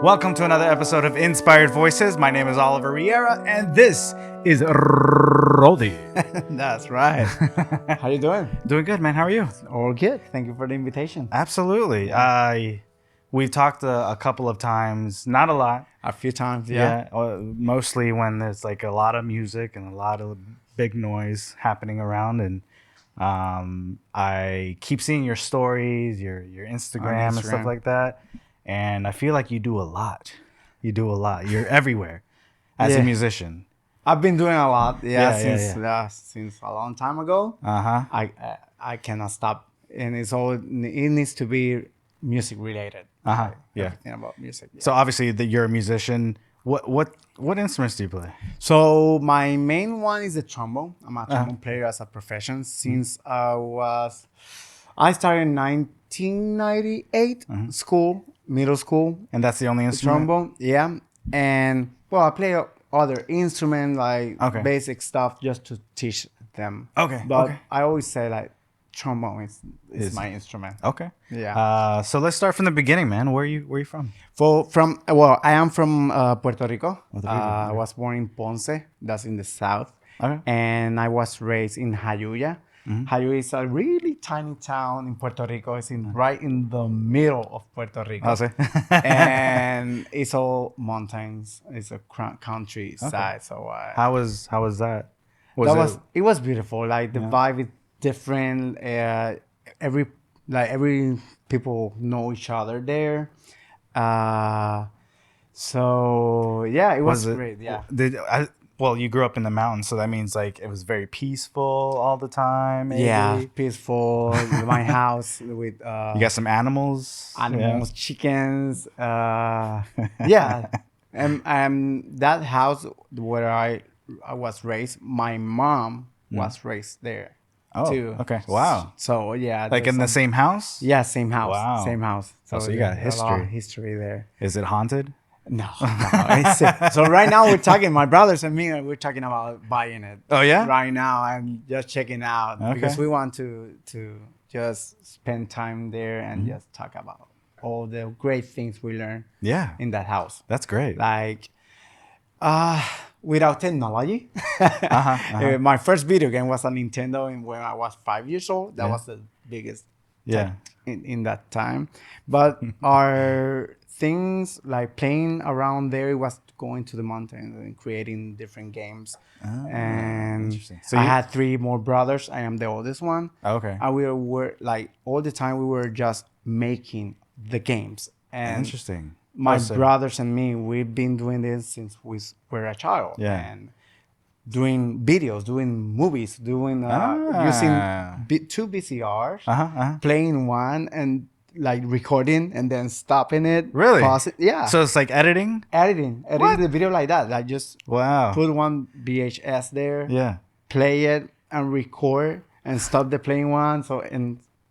Welcome to another episode of Inspired Voices. My name is Oliver Riera, and this is Rody. That's right. How you doing? Doing good, man. How are you? All good. Thank you for the invitation. Absolutely. We've talked a couple of times, not a lot. A few times, yeah. Mostly when there's like a lot of music and a lot of big noise happening around, and I keep seeing your stories, your Instagram and stuff like that. And I feel like you do a lot. You're everywhere as a musician. I've been doing a lot, since a long time ago. I cannot stop, and it needs to be music related. Everything about music. Yeah. So obviously you're a musician. What instruments do you play? So my main one is the trombone. I'm a trombone player as a profession since I started in 1998 middle school. And that's the only instrument? Trombone, yeah. And well, I play other instrument like basic stuff just to teach them. But I always say like trombone is my instrument. Yeah. So let's start from the beginning, man. Where are you from? I am from Puerto Rico. I was born in Ponce, that's in the south. And I was raised in Jayuya. Jayuya is a really tiny town in Puerto Rico. It's right in the middle of Puerto Rico. And it's all mountains. It's a countryside. So how was that? It was beautiful. Like the vibe is different. Every people know each other there. So yeah, it was great. Yeah. Well, you grew up in the mountains, so that means like it was very peaceful all the time. Maybe. Yeah, peaceful. My house with you got some animals, chickens. Yeah, and that house where I was raised, my mom was raised there. Too. Okay. Wow. So yeah, like in the same house. Yeah, same house. Wow. Same house. So you got history. A lot of history there. Is it haunted? No. So right now we're talking, my brothers and me, we're talking about buying it. Oh yeah. Right now I'm just checking out because we want to just spend time there and just talk about all the great things we learned. In that house. That's great. Like, without technology, my first video game was a Nintendo when I was 5 years old. That was the biggest in that time. But our things like playing around there, it was going to the mountains and creating different games. And so I had 3 more brothers. I am the oldest one. And we were like all the time we were just making the games. And my brothers and me, we've been doing this since we were a child. And doing videos, doing movies, doing using 2 VCRs, playing one and like recording and then stopping it. Really? Pause it. Yeah. So it's like editing the video like that. Like just put one VHS there, play it and record and stop the playing one. So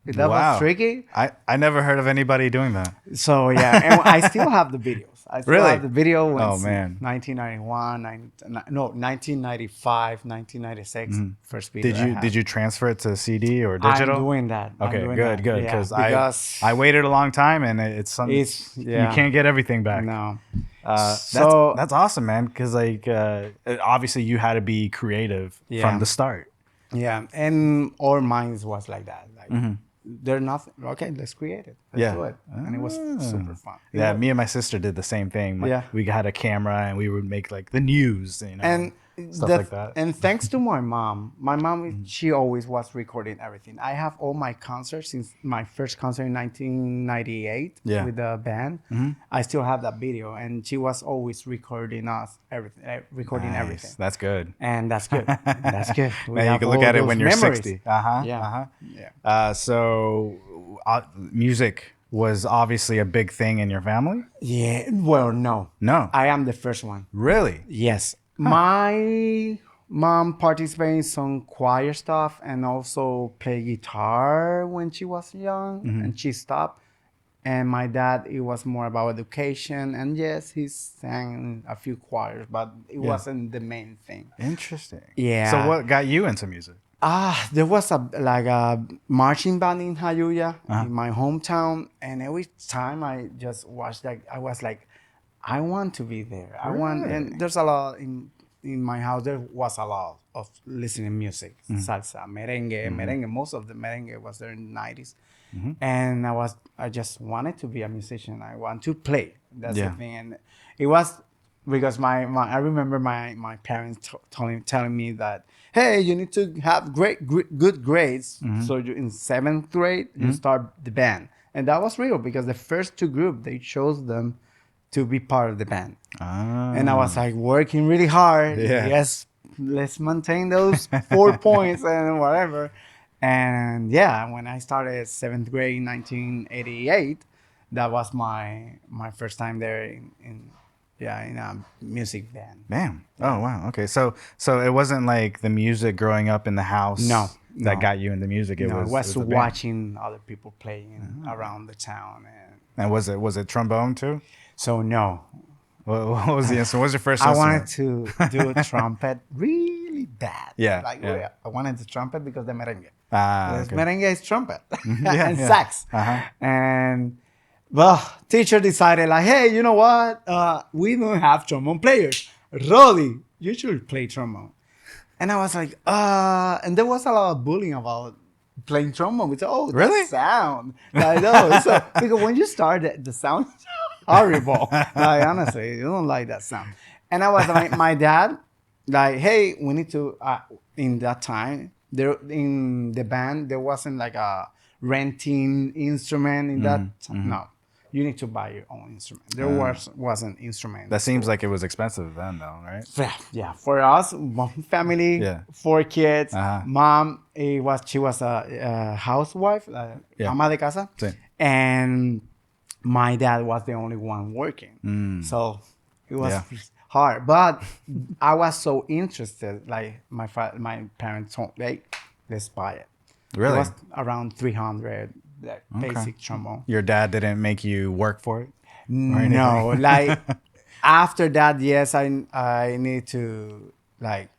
that was tricky. I never heard of anybody doing that. So yeah, and I still have the videos. I still have the video. Oh man. 1991, 1995, 1996. First video. Did you transfer it to CD or digital? I'm doing that. Okay, good. Because I waited a long time and it's something you can't get everything back. No. That's awesome, man. Because like obviously you had to be creative from the start. Yeah, and our minds was like that. Like they're nothing. Okay, let's create it. Let's do it. And it was super fun. Me and my sister did the same thing. We had a camera and we would make like the news, and stuff like that. And thanks to my mom, she always was recording everything. I have all my concerts since my first concert in 1998 with the band. I still have that video, and she was always recording everything. That's good. And that's good. That's good. Now you can look at it when you're memories. 60. So music was obviously a big thing in your family? Yeah. Well, no. I am the first one. Really? Yes. My mom participated in some choir stuff and also played guitar when she was young, and she stopped. And my dad, it was more about education. And yes, he sang in a few choirs, but it wasn't the main thing. Interesting. Yeah. So what got you into music? There was a marching band in Jayuya, in my hometown. And every time I just watched that, I was like, I want to be there. I want, Really? and there's a lot in my house. There was a lot of listening music, salsa, merengue, merengue. Most of the merengue was there in the 90s, and I just wanted to be a musician. I want to play. That's the thing, and it was because I remember my parents telling me that, hey, you need to have good grades. So in 7th grade you start the band, and that was real because the first two groups they chose them to be part of the band. And I was like working really hard. Yes, let's maintain those 4 points and whatever. And yeah, when I started 7th grade in 1988, that was my first time there in a music band. Damn. Oh wow. Okay. So it wasn't like the music growing up in the house that got you into music. It was watching other people playing around the town. And was it trombone too? So no. What was the instrument? What was your first I instrument? wanted to do trumpet really bad. Yeah. I wanted the trumpet because the merengue. Okay. Merengue is trumpet Yeah, and sax. And well, teacher decided like, hey, you know what? We don't have trombone players. Rody, you should play trombone. And I was like, and there was a lot of bullying about playing trombone. We said, oh, really? That sound. I know. So because when you start, the sound is horrible. Like honestly, you don't like that sound. And I was like, my dad, like, hey, we need to. In that time, there in the band, there wasn't like a renting instrument in that. No, you need to buy your own instrument. There wasn't instrument. That seems like it was expensive then, though, right? Yeah. For us, one family, 4 kids, mom, she was a housewife, ama de casa, and my dad was the only one working. So it was hard, but I was so interested. Like my parents told me, let's buy it. Really? It was around 300. Basic trombone. Your dad didn't make you work for it? No, like after that, yes, I need to like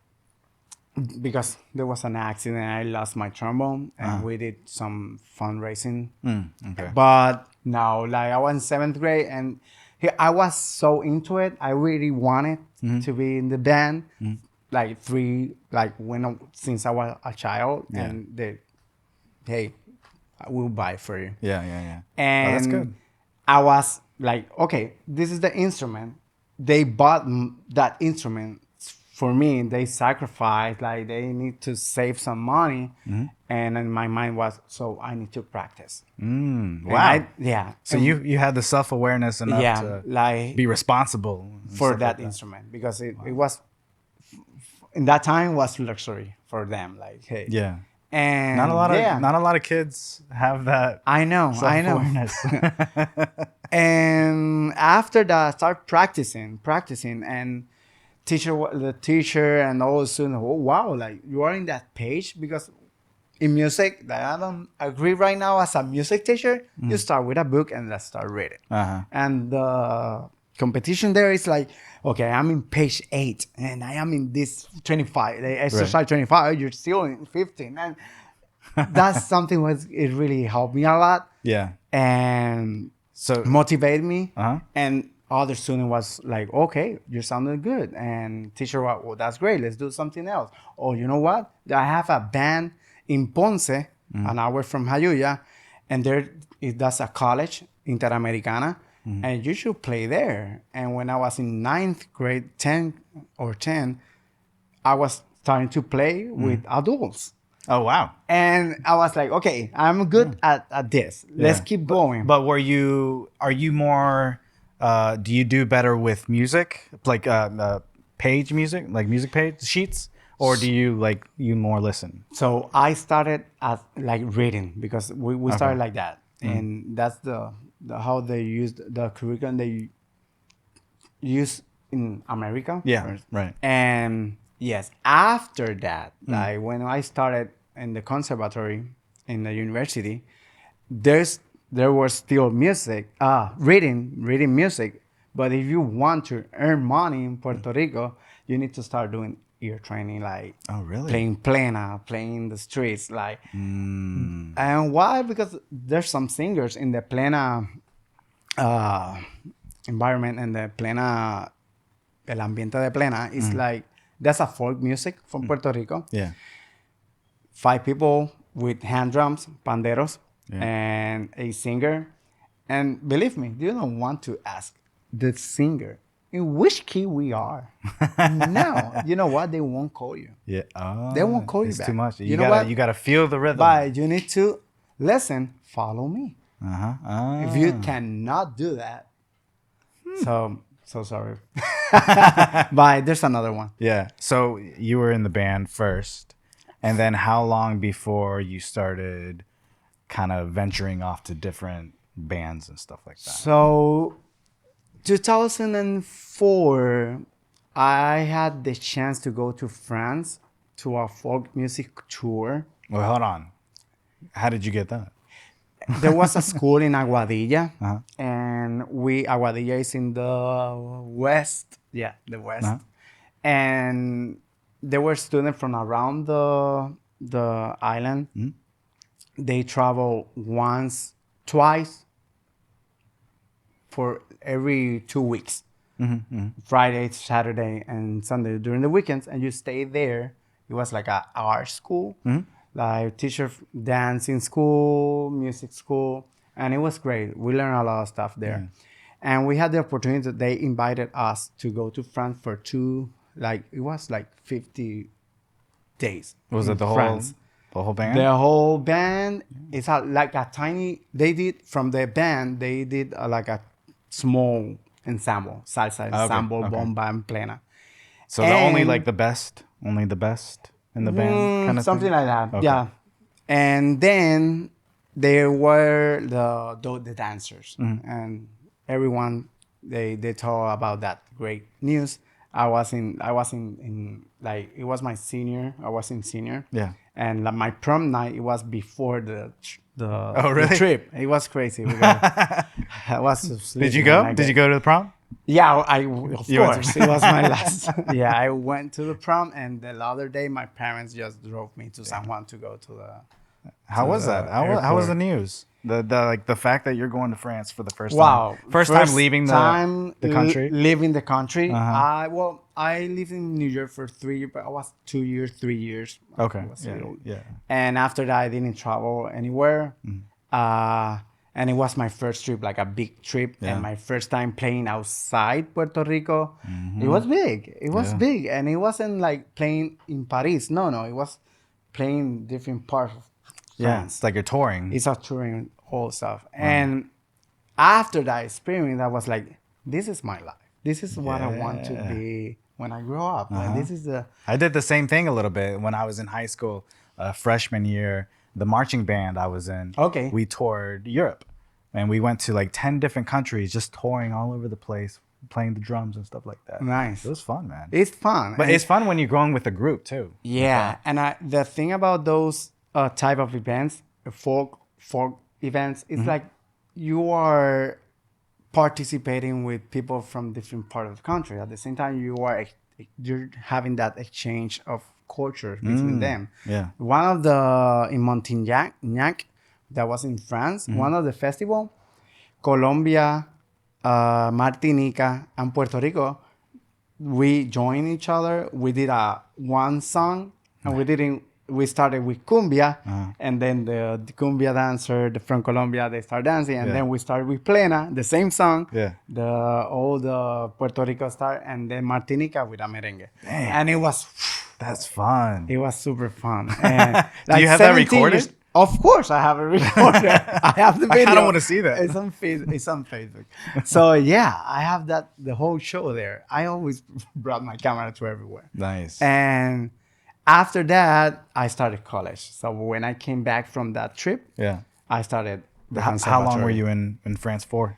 because there was an accident. I lost my trombone, and we did some fundraising. Okay. But no, like I was in 7th grade, and I was so into it. I really wanted to be in the band. Since I was a child, and hey, I will buy for you. Yeah. And that's good. I was like, okay, this is the instrument. They bought that instrument for me. They sacrificed, like they need to save some money. And in my mind was, so I need to practice. Wow. So you had the self-awareness enough to like be responsible for that instrument because it was, in that time, was luxury for them. Like, hey. Yeah. And not a lot of kids have that. I know. And after that, I start practicing, and the teacher and all the students, oh wow, like you are in that page. Because in music, that I don't agree right now as a music teacher. You start with a book and let's start reading. And the competition there is like, okay, I'm in page 8 and I am in this 25. The exercise 25, you're still in 15. And that's something it really helped me a lot. Yeah. And so motivated me. And other student was like, okay, you're sounding good. And teacher was, well, that's great. Let's do something else. Or you know what? I have a band in Ponce, an hour from Jayuya, and that's a college, Interamericana. And you should play there. And when I was in 9th grade, 10, I was starting to play with adults. Oh, wow. And I was like, okay, I'm good at this. Let's keep going. But are you more, do you do better with music? Like page music, like music page sheets? Or do you more listen? So I started as like reading because we started like that. And that's how they used the curriculum they use in America. Yeah, right. And yes, after that, like when I started in the conservatory in the university, there was still music, reading music. But if you want to earn money in Puerto Rico, you need to start doing ear training, like playing plena, playing in the streets, like. And why? Because there's some singers in the plena environment and the plena, el ambiente de plena is like, that's a folk music from Puerto Rico. Yeah. 5 people with hand drums, panderos, and a singer. And believe me, you don't want to ask the singer in which key we are. No, you know what? They won't call you. Yeah. Oh, they won't call you it's back. too much. You know what? You gotta feel the rhythm. But you need to listen, follow me. Uh-huh. If you cannot do that, so sorry. But there's another one. Yeah. So you were in the band first, and then how long before you started kind of venturing off to different bands and stuff like that? So 2004, I had the chance to go to France to a folk music tour. Well, hold on. How did you get that? There was a school in Aguadilla, and Aguadilla is in the west. Yeah, the west. And there were students from around the island. They travel twice for every 2 weeks. Friday, Saturday, and Sunday during the weekends, and you stay there. It was like a art school, like teacher dancing school, music school, and it was great. We learned a lot of stuff there, and we had the opportunity that they invited us to go to France for it was like 50 days. Was it the France. whole band? The whole band is like a tiny. They did from the band. They did like a small ensemble, salsa ensemble, bomba and plena. So only the best in the band, kind of something thing? like that. Okay. Yeah, and then there were the dancers, and everyone they told about that great news. I was in like it was my senior. I was in senior. Yeah. And my prom night, it was before the really? the trip. It was crazy. I was Did you go? Did you go to the prom? Yeah, of course. It was my last. Yeah, I went to the prom, and the other day, my parents just drove me to San Juan to go to the. How was that? How was the news? The fact that you're going to France for the first time. Wow. First time leaving the country. Leaving the country. I lived in New York for 3 years, but I was 2 years, 3 years. Okay. Yeah. And after that, I didn't travel anywhere. And it was my first trip, like a big trip, and my first time playing outside Puerto Rico. It was big. It was big, and it wasn't like playing in Paris. No, it was playing different parts of France. Yeah, it's like you're touring. It's a touring whole stuff. And after that experience, I was like, this is my life. This is what I want to be when I grow up. Like, I did the same thing a little bit when I was in high school, freshman year. The marching band I was in, we toured Europe, and we went to like 10 different countries, just touring all over the place, playing the drums and stuff like that. Nice. It was fun, man. It's fun. But it's fun when you're going with a group too. Yeah. And the thing about those type of events, folk events, it's like you are participating with people from different parts of the country. At the same time, you're having that exchange of culture between them. Yeah. One of in Montignac, that was in France, one of the festival, Colombia, Martinica, and Puerto Rico, we joined each other. We did one song, and we started with cumbia, and then the cumbia dancer from Colombia, they start dancing, and then we started with plena, the same song. Yeah. All the Puerto Rico start, and then Martinica with a merengue. Damn. And it was. That's fun. It was super fun. And do you have that recorded? Years, of course, I have it recorded. I have the video. I don't want to see that. It's on Facebook. So yeah, I have the whole show there. I always brought my camera to everywhere. Nice. And after that, I started college. So when I came back from that trip, I started. How long were you in France for?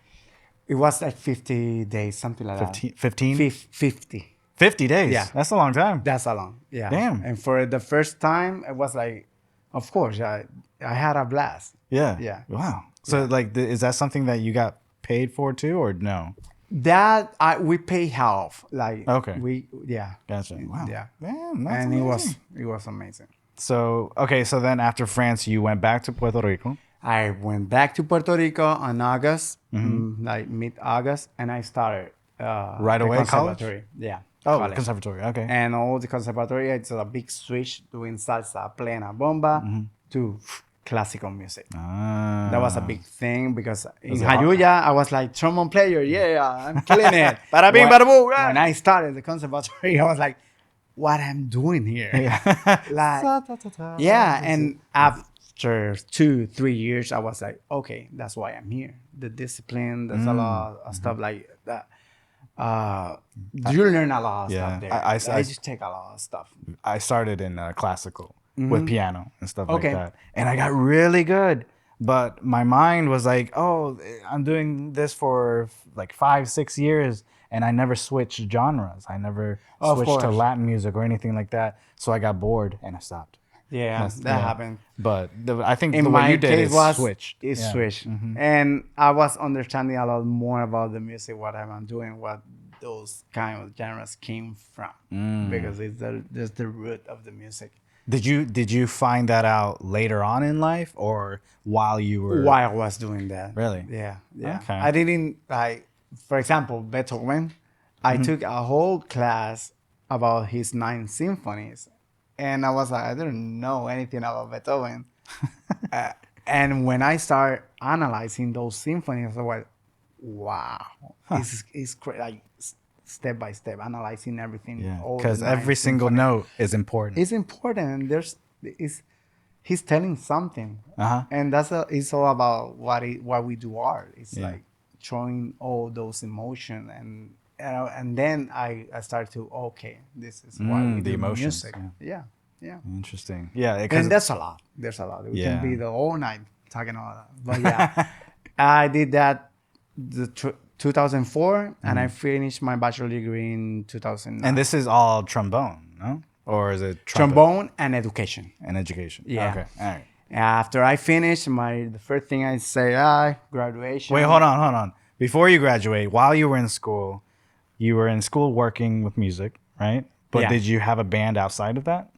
It was like 50 days, something like 15? that. 50. 50 days? Yeah. That's a long time. That's a long, yeah. Damn. And for the first time, it was like, of course, I had a blast. Yeah. Yeah. Wow. So is that something that you got paid for too, or no? That we pay half. Like okay. Gotcha. Wow. Yeah. Man, that's and amazing. it was amazing. So then after France, you went back to Puerto Rico. I went back to Puerto Rico on August, like mid-August, and I started right the away conservatory. college. Yeah. Oh, College. conservatory. Okay. And all the conservatory, it's a big switch doing salsa, plena, bomba to classical music. That was a big thing because in Jayuya, I was like trombone player. Yeah, I'm killing it. Bada bing, bada boo. When I started the conservatory, I was like, what I'm doing here? Like, yeah. And after 2-3 years, I was like, okay, that's why I'm here. The discipline, there's a lot of stuff like that. You learn a lot of stuff there. I just take a lot of stuff. I started in classical with piano and stuff like that, and I got really good. But my mind was like, "Oh, I'm doing this for like 5-6 years, and I never switched genres. I never switched to Latin music or anything like that. So I got bored and I stopped." Yeah, that happened. But I think in the my way you did case is switched. It switched, and I was understanding a lot more about the music, what I'm doing, what those kind of genres came from, because there's the root of the music. Did you find that out later on in life or while you were? While I was doing that. Really? Yeah. Okay. I didn't like, for example, Beethoven. I took a whole class about his 9 symphonies. And I was like, I didn't know anything about Beethoven. And when I started analyzing those symphonies, I was like, wow, it's like step by step, analyzing everything. Yeah, because every single note is important. It's important. And he's telling something. And it's all about what we do art. It's like showing all those emotions and then I started to this is why we do emotions, music. Yeah. Interesting. Yeah, and there's a lot. We can be the whole night talking about that. But yeah, I did that 2004, and I finished my bachelor degree in 2009. And this is all trombone, no? Or is it trombone and education? And education. Yeah. Okay. All right. After I finished the first thing I say, graduation. Wait, hold on. Before you graduate, while you were in school. You were in school working with music, right? But did you have a band outside of that?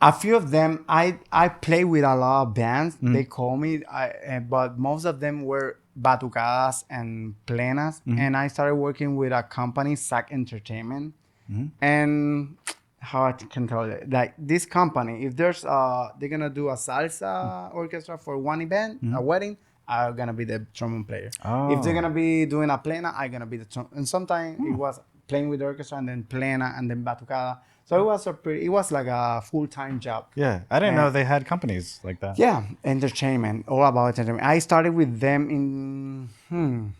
A few of them. I play with a lot of bands. They call me, but most of them were batucadas and plenas. And I started working with a company, SAC Entertainment. And how I can tell you, like this company, if there's they're gonna do a salsa orchestra for one event, a wedding, I'm gonna be the trombone player. If they're gonna be doing a plena, I'm gonna be the trombone. And sometimes it was playing with the orchestra and then plena and then batucada. So it was like a full-time job. Yeah, I didn't know they had companies like that. Yeah, entertainment, all about entertainment. I started with them in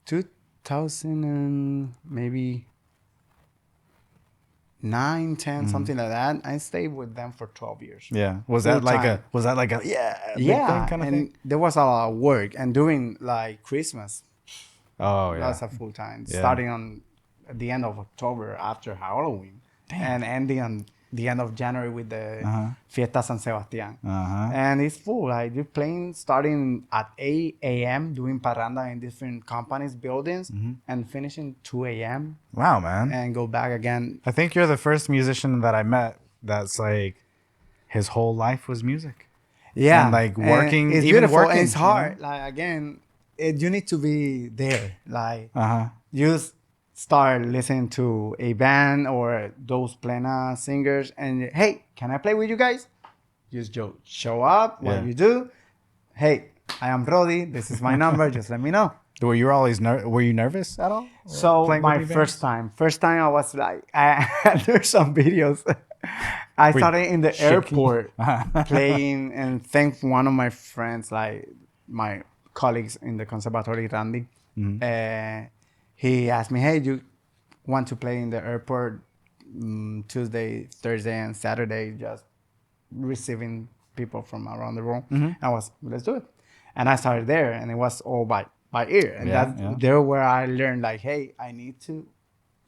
2000 and maybe 9, 10, something like that. I stayed with them for 12 years. Yeah. Was that like a kind of thing? There was a lot of work and doing like Christmas. Oh yeah. That's a full time. Starting on at the end of October after Halloween. And ending on the end of January with the Fiesta San Sebastián. And it's full. Like you're playing starting at 8 a.m. doing parranda in different companies, buildings, and finishing 2 a.m. Wow, man. And go back again. I think you're the first musician that I met that's like his whole life was music. Yeah. And like working, and it's even beautiful working. And it's hard. Like again, you need to be there. Like you start listening to a band or those plena singers and hey, can I play with you guys? Just show up. What you do? Hey, I am Rody. This is my number. Just let me know. Were you always were you nervous at all? So my first time I was like, there's some videos. I started in the airport playing and thank one of my friends, like my colleagues in the conservatory, Randy. He asked me, hey, do you want to play in the airport Tuesday, Thursday, and Saturday, just receiving people from around the world? Let's do it. And I started there, and it was all by ear. And there where I learned, like, hey, I need to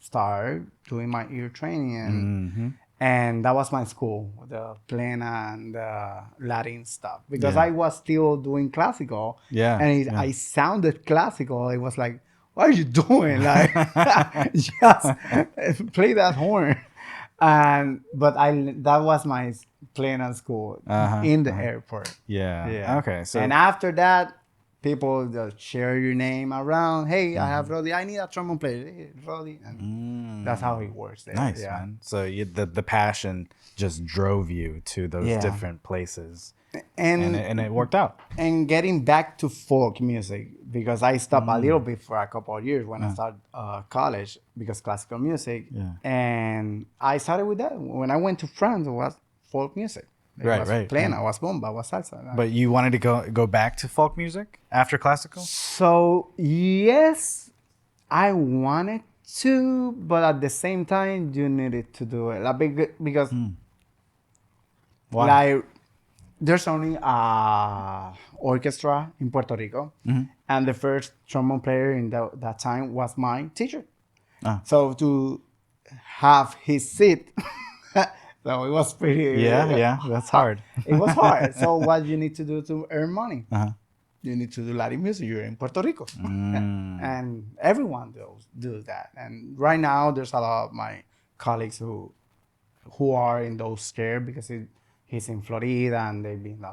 start doing my ear training. And that was my school, the plena and the Latin stuff. Because I was still doing classical. I sounded classical. It was like, what are you doing? Like, just play that horn. But that was my playing at school in the airport. Yeah. Okay. So and after that, people just share your name around. Hey, I have Rody. I need a trombone player. Hey, Rody, and that's how it works there. Nice, man. So the passion just drove you to those different places, and it worked out. And getting back to folk music, because I stopped a little bit for a couple of years when I started college, because classical music. Yeah. And I started with that. When I went to France, it was folk music. It was playing. I was bomba, I was salsa. But you wanted to go back to folk music after classical? So yes, I wanted to, but at the same time, you needed to do it, like, because Why? like there's only a orchestra in Puerto Rico, and the first trombone player in that time was my teacher. So to have his seat. So it was pretty. That's hard. It was hard. So what you need to do to earn money? You need to do Latin music. You're in Puerto Rico, and everyone do that. And right now, there's a lot of my colleagues who are in those scared because he's in Florida and they've been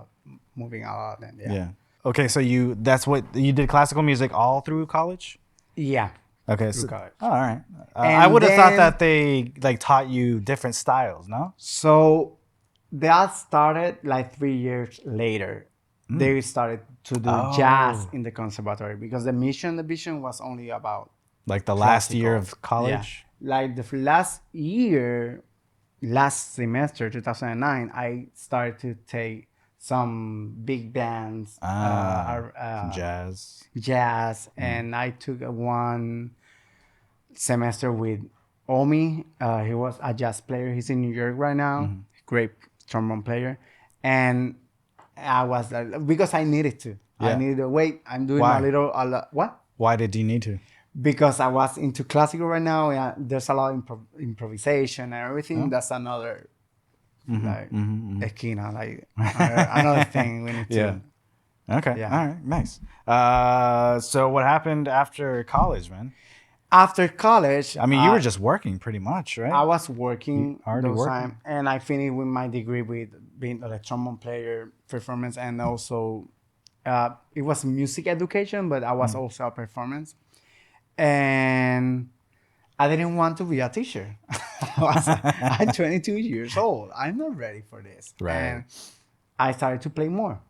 moving a lot. And Okay, so that's what you did, classical music all through college? Yeah. Okay, so all right. I would have thought that they like taught you different styles, no? So that started like 3 years later. They started to do jazz in the conservatory, because the vision was only about like the last year of college. Like the last semester, 2009, I started to take some big bands, some jazz, and I took one semester with Omi. He was a jazz player. He's in New York right now. Great trombone player. And I was because I needed to. I needed to wait. I'm doing what? Why did you need to? Because I was into classical right now. Yeah, there's a lot of improvisation and everything. That's another esquina, like another thing we need to. Okay. All right. Nice. So what happened after college, man? After college, I mean, you were just working pretty much, right? I was working those time, and I finished with my degree with being a trombone player, performance, and also it was music education, but I was also a performance. And I didn't want to be a teacher. I'm 22 years old. I'm not ready for this. Right. And I started to play more,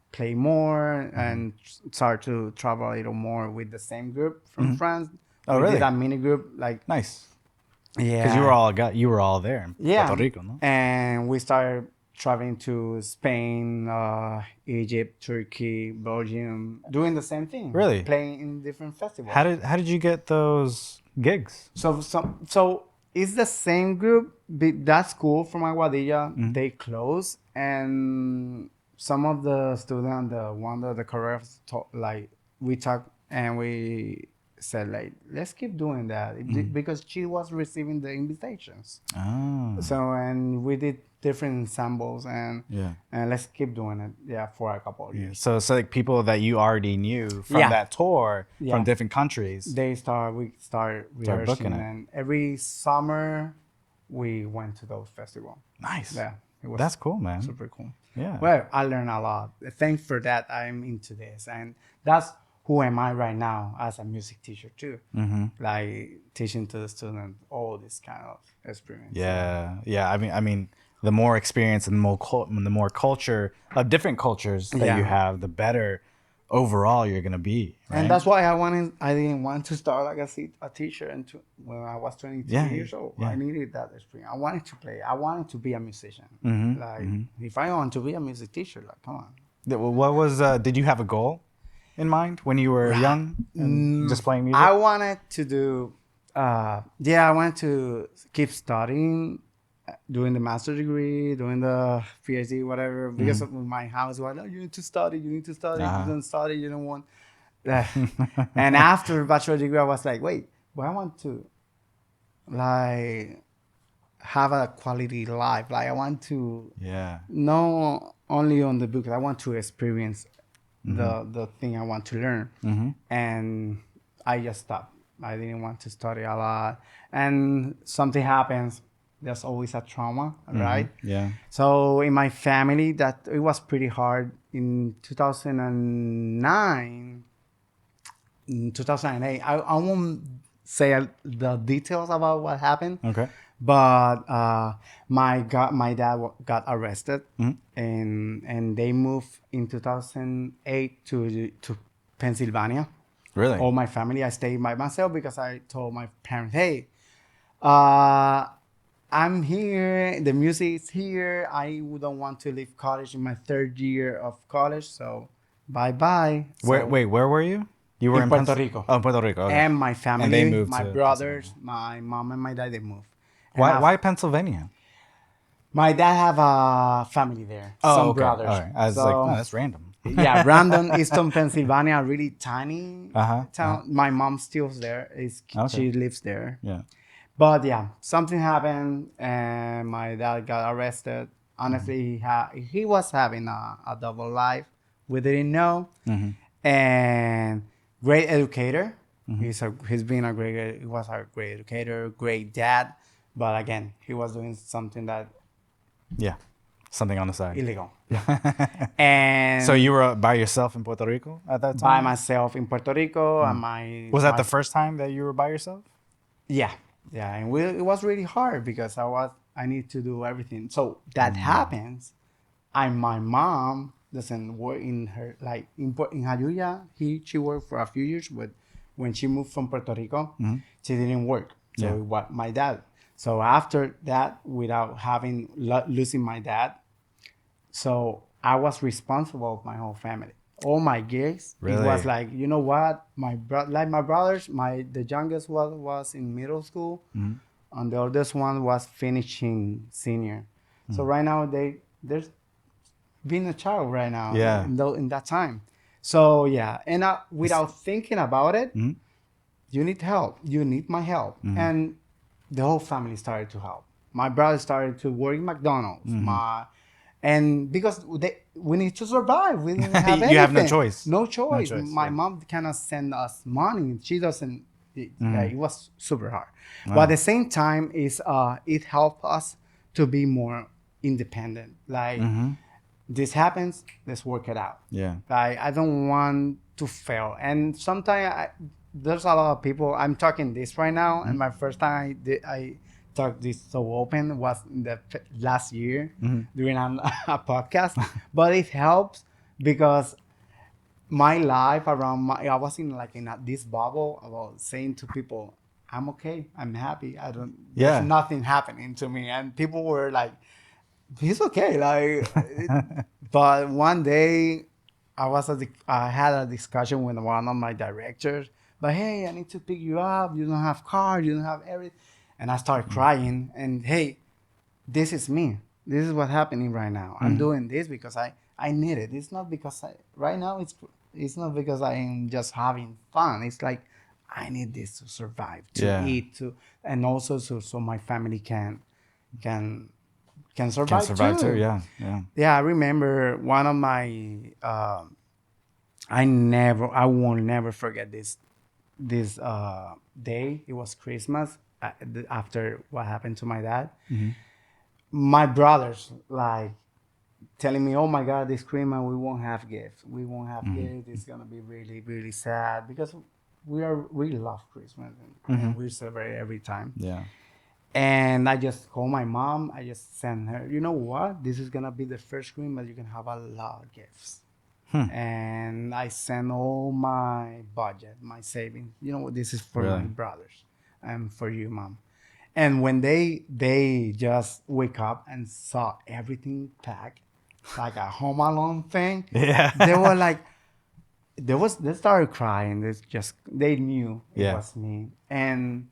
and start to travel a little more with the same group from France. Oh, really? We did a mini group, like nice. Yeah, because you were all there in Puerto Rico, no? And we started traveling to Spain, Egypt, Turkey, Belgium, doing the same thing. Really? Playing in different festivals. How did you get those gigs? So it's the same group. That school from Aguadilla, they closed, and some of the students, the choreographers, we talked and we said, like, let's keep doing that, because she was receiving the invitations. So, and we did different ensembles, and let's keep doing it, for a couple of years. So it's like people that you already knew from that tour from different countries. We start rehearsing, and every summer we went to those festivals. Nice. Yeah, that's cool, man. Super cool. Yeah. Well, I learned a lot. Thanks for that. I'm into this, and that's who am I right now as a music teacher too. Like teaching to the students all this kind of experience. Yeah. I mean, the more experience and the more culture of different cultures that you have, the better overall you're gonna be. Right? And that's why I didn't want to start like a teacher when I was 22 years old. I needed that experience. I wanted to play. I wanted to be a musician. If I want to be a music teacher, like, come on. What was? Did you have a goal in mind when you were young and just playing music? I wanted to do. I wanted to keep studying, doing the master's degree, doing the PhD, whatever. Because of my house was like, you need to study. You need to study. If you don't study, you don't want. And after bachelor degree, I was like, wait, but I want to, like, have a quality life. Like, I want to, not only on the book. I want to experience the thing I want to learn. And I just stopped. I didn't want to study a lot. And something happens. there's always a trauma, right? Yeah. So in my family, that it was pretty hard. In 2009, in 2008, I won't say the details about what happened. Okay. But my dad got arrested, and they moved in 2008 to Pennsylvania. Really? All my family, I stayed by myself because I told my parents, hey, I'm here. The music is here. I wouldn't want to leave college in my third year of college. So bye bye. Where? Wait, where were you? You were in Puerto Rico. Oh, Puerto Rico. Okay. And my family, and they moved my to brothers, my mom and my dad, they moved. Why Pennsylvania? My dad have a family there. Oh, some okay. brothers. All right. I was like, no, that's random. Yeah, Brandon, Easton, Pennsylvania, a really tiny town. Uh-huh. My mom still's there. She lives there. Yeah. But yeah, something happened, and my dad got arrested. Honestly, he was having a double life. We didn't know. And great educator. He's been a great. He was a great educator, great dad. But again, he was doing something that something on the side. illegal. And so you were by yourself in Puerto Rico at that time? By myself in Puerto Rico, and was that the first time that you were by yourself? Yeah, and it was really hard because I need to do everything. So that happens, and my mom doesn't work in her in Jayuya. She worked for a few years, but when she moved from Puerto Rico, she didn't work. So what my dad. So after that, without losing my dad, so I was responsible of my whole family, all my gigs. Really? It was like, you know what, my brothers, the youngest was in middle school, and the oldest one was finishing senior. So right now there's been a child right now. Yeah. In that time. So yeah, and without thinking about it, you need help. You need my help, and the whole family started to help. My brother started to work in McDonald's. And because we need to survive, we didn't have anything. You have no choice. No choice. My mom cannot send us money. She doesn't. It was super hard. Wow. But at the same time, it helped us to be more independent. Like this happens, let's work it out. Yeah. Like I don't want to fail. And sometimes there's a lot of people. I'm talking this right now, and my first time I talked this so open was in the last year during a podcast. But it helps because my life around I was in this bubble about saying to people, I'm okay, I'm happy, there's nothing happening to me, and people were like, he's okay, but one day I had a discussion with one of my directors. But hey, I need to pick you up. You don't have car. You don't have everything. And I started crying. And hey, this is me. This is what's happening right now. I'm doing this because I need it. It's not because right now it's not because I am just having fun. It's like I need this to survive, to eat, and also so my family can survive, too. Yeah. Yeah, I remember one of my I will never forget this day. It was Christmas after what happened to my dad. My brothers telling me, oh my God, this Christmas we won't have gifts. We won't have gifts. It's gonna be really, really sad because we love Christmas and we celebrate every time. Yeah. And I just called my mom. I just sent her, you know what, this is gonna be the first Christmas you can have a lot of gifts. And I sent all my budget, my savings. You know what? This is for my brothers and for you, Mom. And when they just wake up and saw everything packed, like a Home Alone thing, they were like, they started crying. They knew it was me. And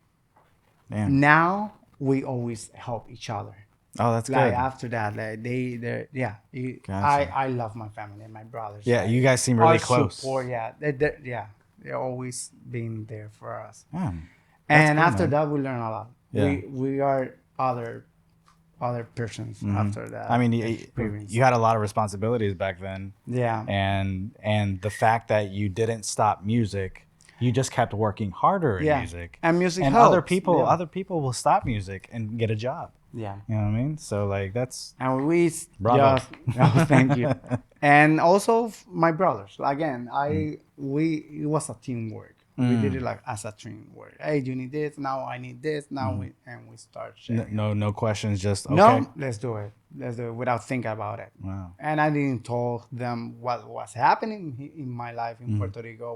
now we always help each other. Oh, that's good. After that, I love my family and my brothers. Yeah, you guys seem really close. Support, they're always being there for us. And after that, we learn a lot. Yeah. We are other persons after that. I mean, you had a lot of responsibilities back then. Yeah. And the fact that you didn't stop music, you just kept working harder in music. And music and helps. other people will stop music and get a job. Yeah. You know what I mean? So like that's And we bravo. just thank you. And also my brothers. Again, it was a teamwork. We did it like as a teamwork. Hey, you need this, now I need this, now we start sharing. No questions, just okay. No, let's do it. Let's do it without thinking about it. Wow. And I didn't tell them what was happening in my life in Puerto Rico,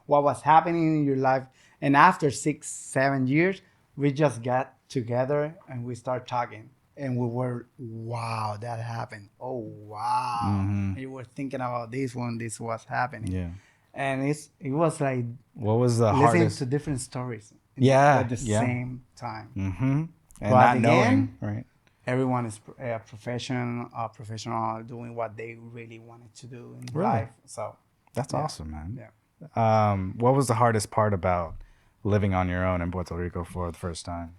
what was happening in your life. And after 6-7 years, we just got together and we start talking. And we were, wow, that happened. Oh, wow. You were thinking about this when this was happening. Yeah. And it was like what was the listening hardest to different stories at the same time. And But not again, knowing, right? Everyone is a professional doing what they really wanted to do in life. So that's awesome, man. Yeah. What was the hardest part about living on your own in Puerto Rico for the first time?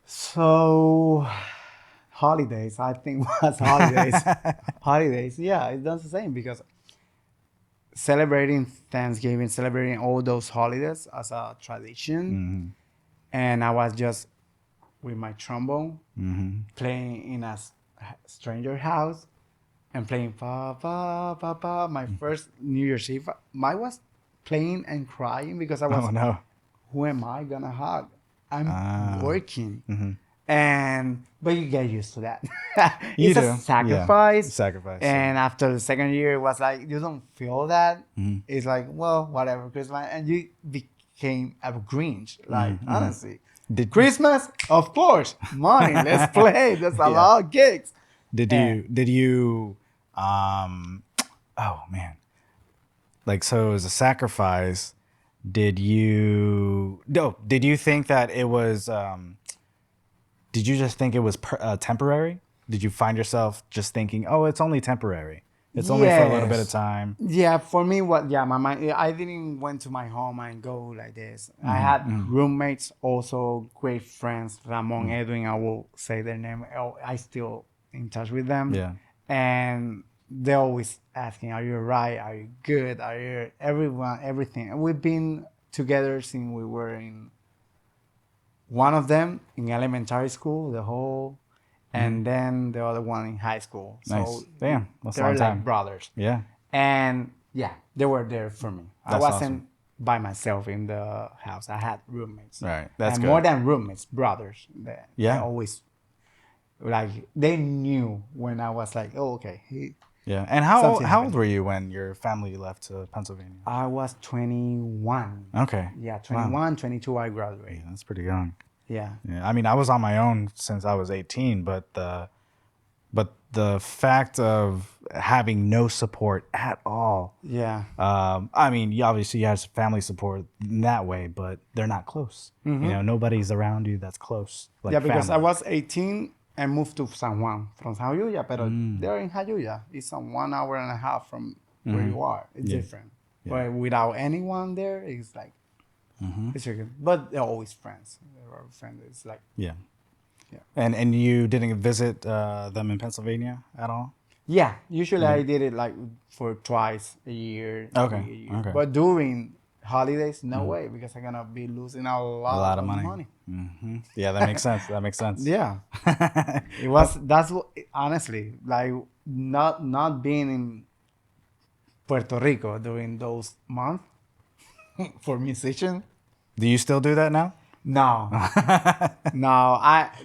So holidays, I think was holidays. Holidays, yeah, it's not the same because celebrating Thanksgiving, celebrating all those holidays as a tradition, and I was just with my trombone playing in a stranger house and playing pa pa pa pa. My first New Year's Eve, I was playing and crying because I was, Oh no. who am I gonna hug? I'm working. But you get used to that. It's a sacrifice. Sacrifice. And after the second year, it was like you don't feel that. It's like, well, whatever, Christmas, and you became a Grinch. Like honestly, Christmas, of course, money. Let's play. There's a lot of gigs. Did you? Oh man. Like, so it was a sacrifice. Did you think that it was? Did you just think it was temporary? Did you find yourself just thinking, oh, it's only temporary? It's only for a little bit of time. Yeah, for me, my mind. I didn't went to my home and go like this. I had roommates, also great friends, Ramon, Edwin. I will say their name. I still in touch with them. Yeah. And they're always asking, "Are you right? Are you good? Are you everything?" And we've been together since we were in. One of them in elementary school, and then the other one in high school. Nice. So damn, that's a they're long time. like brothers. Yeah. And yeah, they were there for me. That's I wasn't awesome. by myself in the house. I had roommates. Right. That's and good. More than roommates, brothers. They always they knew when I was like, oh, okay. Yeah. And how old were you when your family left to Pennsylvania? I was 21. Okay. Yeah, 21, wow. 22 I graduated. Yeah, that's pretty young. Yeah. I mean, I was on my own since I was 18, but the fact of having no support at all. Yeah. I mean, obviously you have family support in that way, but they're not close. Nobody's around you that's close. Like yeah, because family. I was 18 and moved to San Juan from San Jayuya, but they're in Jayuya. It's 1 hour and a half from where you are. It's different. Yeah. But without anyone there, it's like, it's really good. But they're always friends. They're friends. It's like, yeah. And you didn't visit them in Pennsylvania at all? Yeah, usually I did it like for twice a year. Okay. But during holidays, no way, because I'm gonna be losing a lot of money. Yeah, that makes sense. That makes sense. Yeah, that's what, honestly, like not being in Puerto Rico during those months for musicians. Do you still do that now? No, no.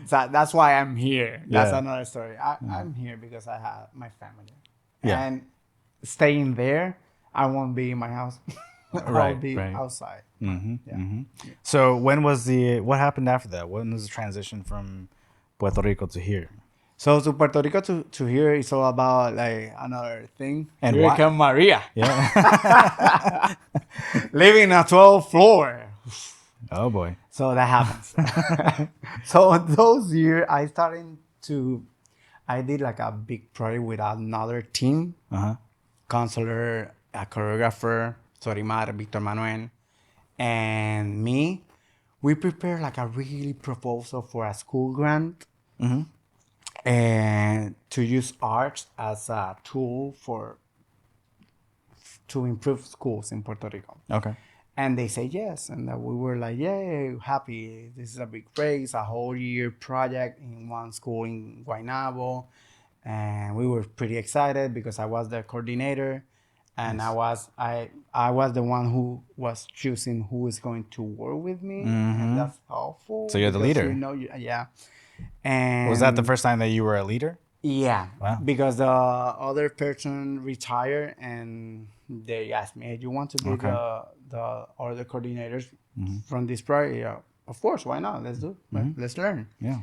That's why I'm here. That's another story. I'm here because I have my family. Yeah. And staying there, I won't be in my house. I'll be outside. So what happened after that? When was the transition from Puerto Rico to here? So to Puerto Rico to here, it's all about like another thing. And here come Maria. Yeah. Living on 12th floor. Oh boy. So that happens. So those years I did like a big project with another team. Counselor, a choreographer, Sorimar, Victor Manuel, and me. We prepared like a really proposal for a school grant. And to use arts as a tool to improve schools in Puerto Rico. Okay. And they say yes, and we were like, yay, happy. This is a big race, a whole year project in one school in Guaynabo. And we were pretty excited because I was the coordinator, and Nice. I was the one who was choosing who is going to work with me, and that's helpful. So you're the because leader. Yeah. And Was that the first time that you were a leader? yeah, Wow. because the other person retired, and they asked me, hey, "Do you want to be the other coordinators from this project?" Yeah, of course. Why not? Let's do it. Let's learn. Yeah.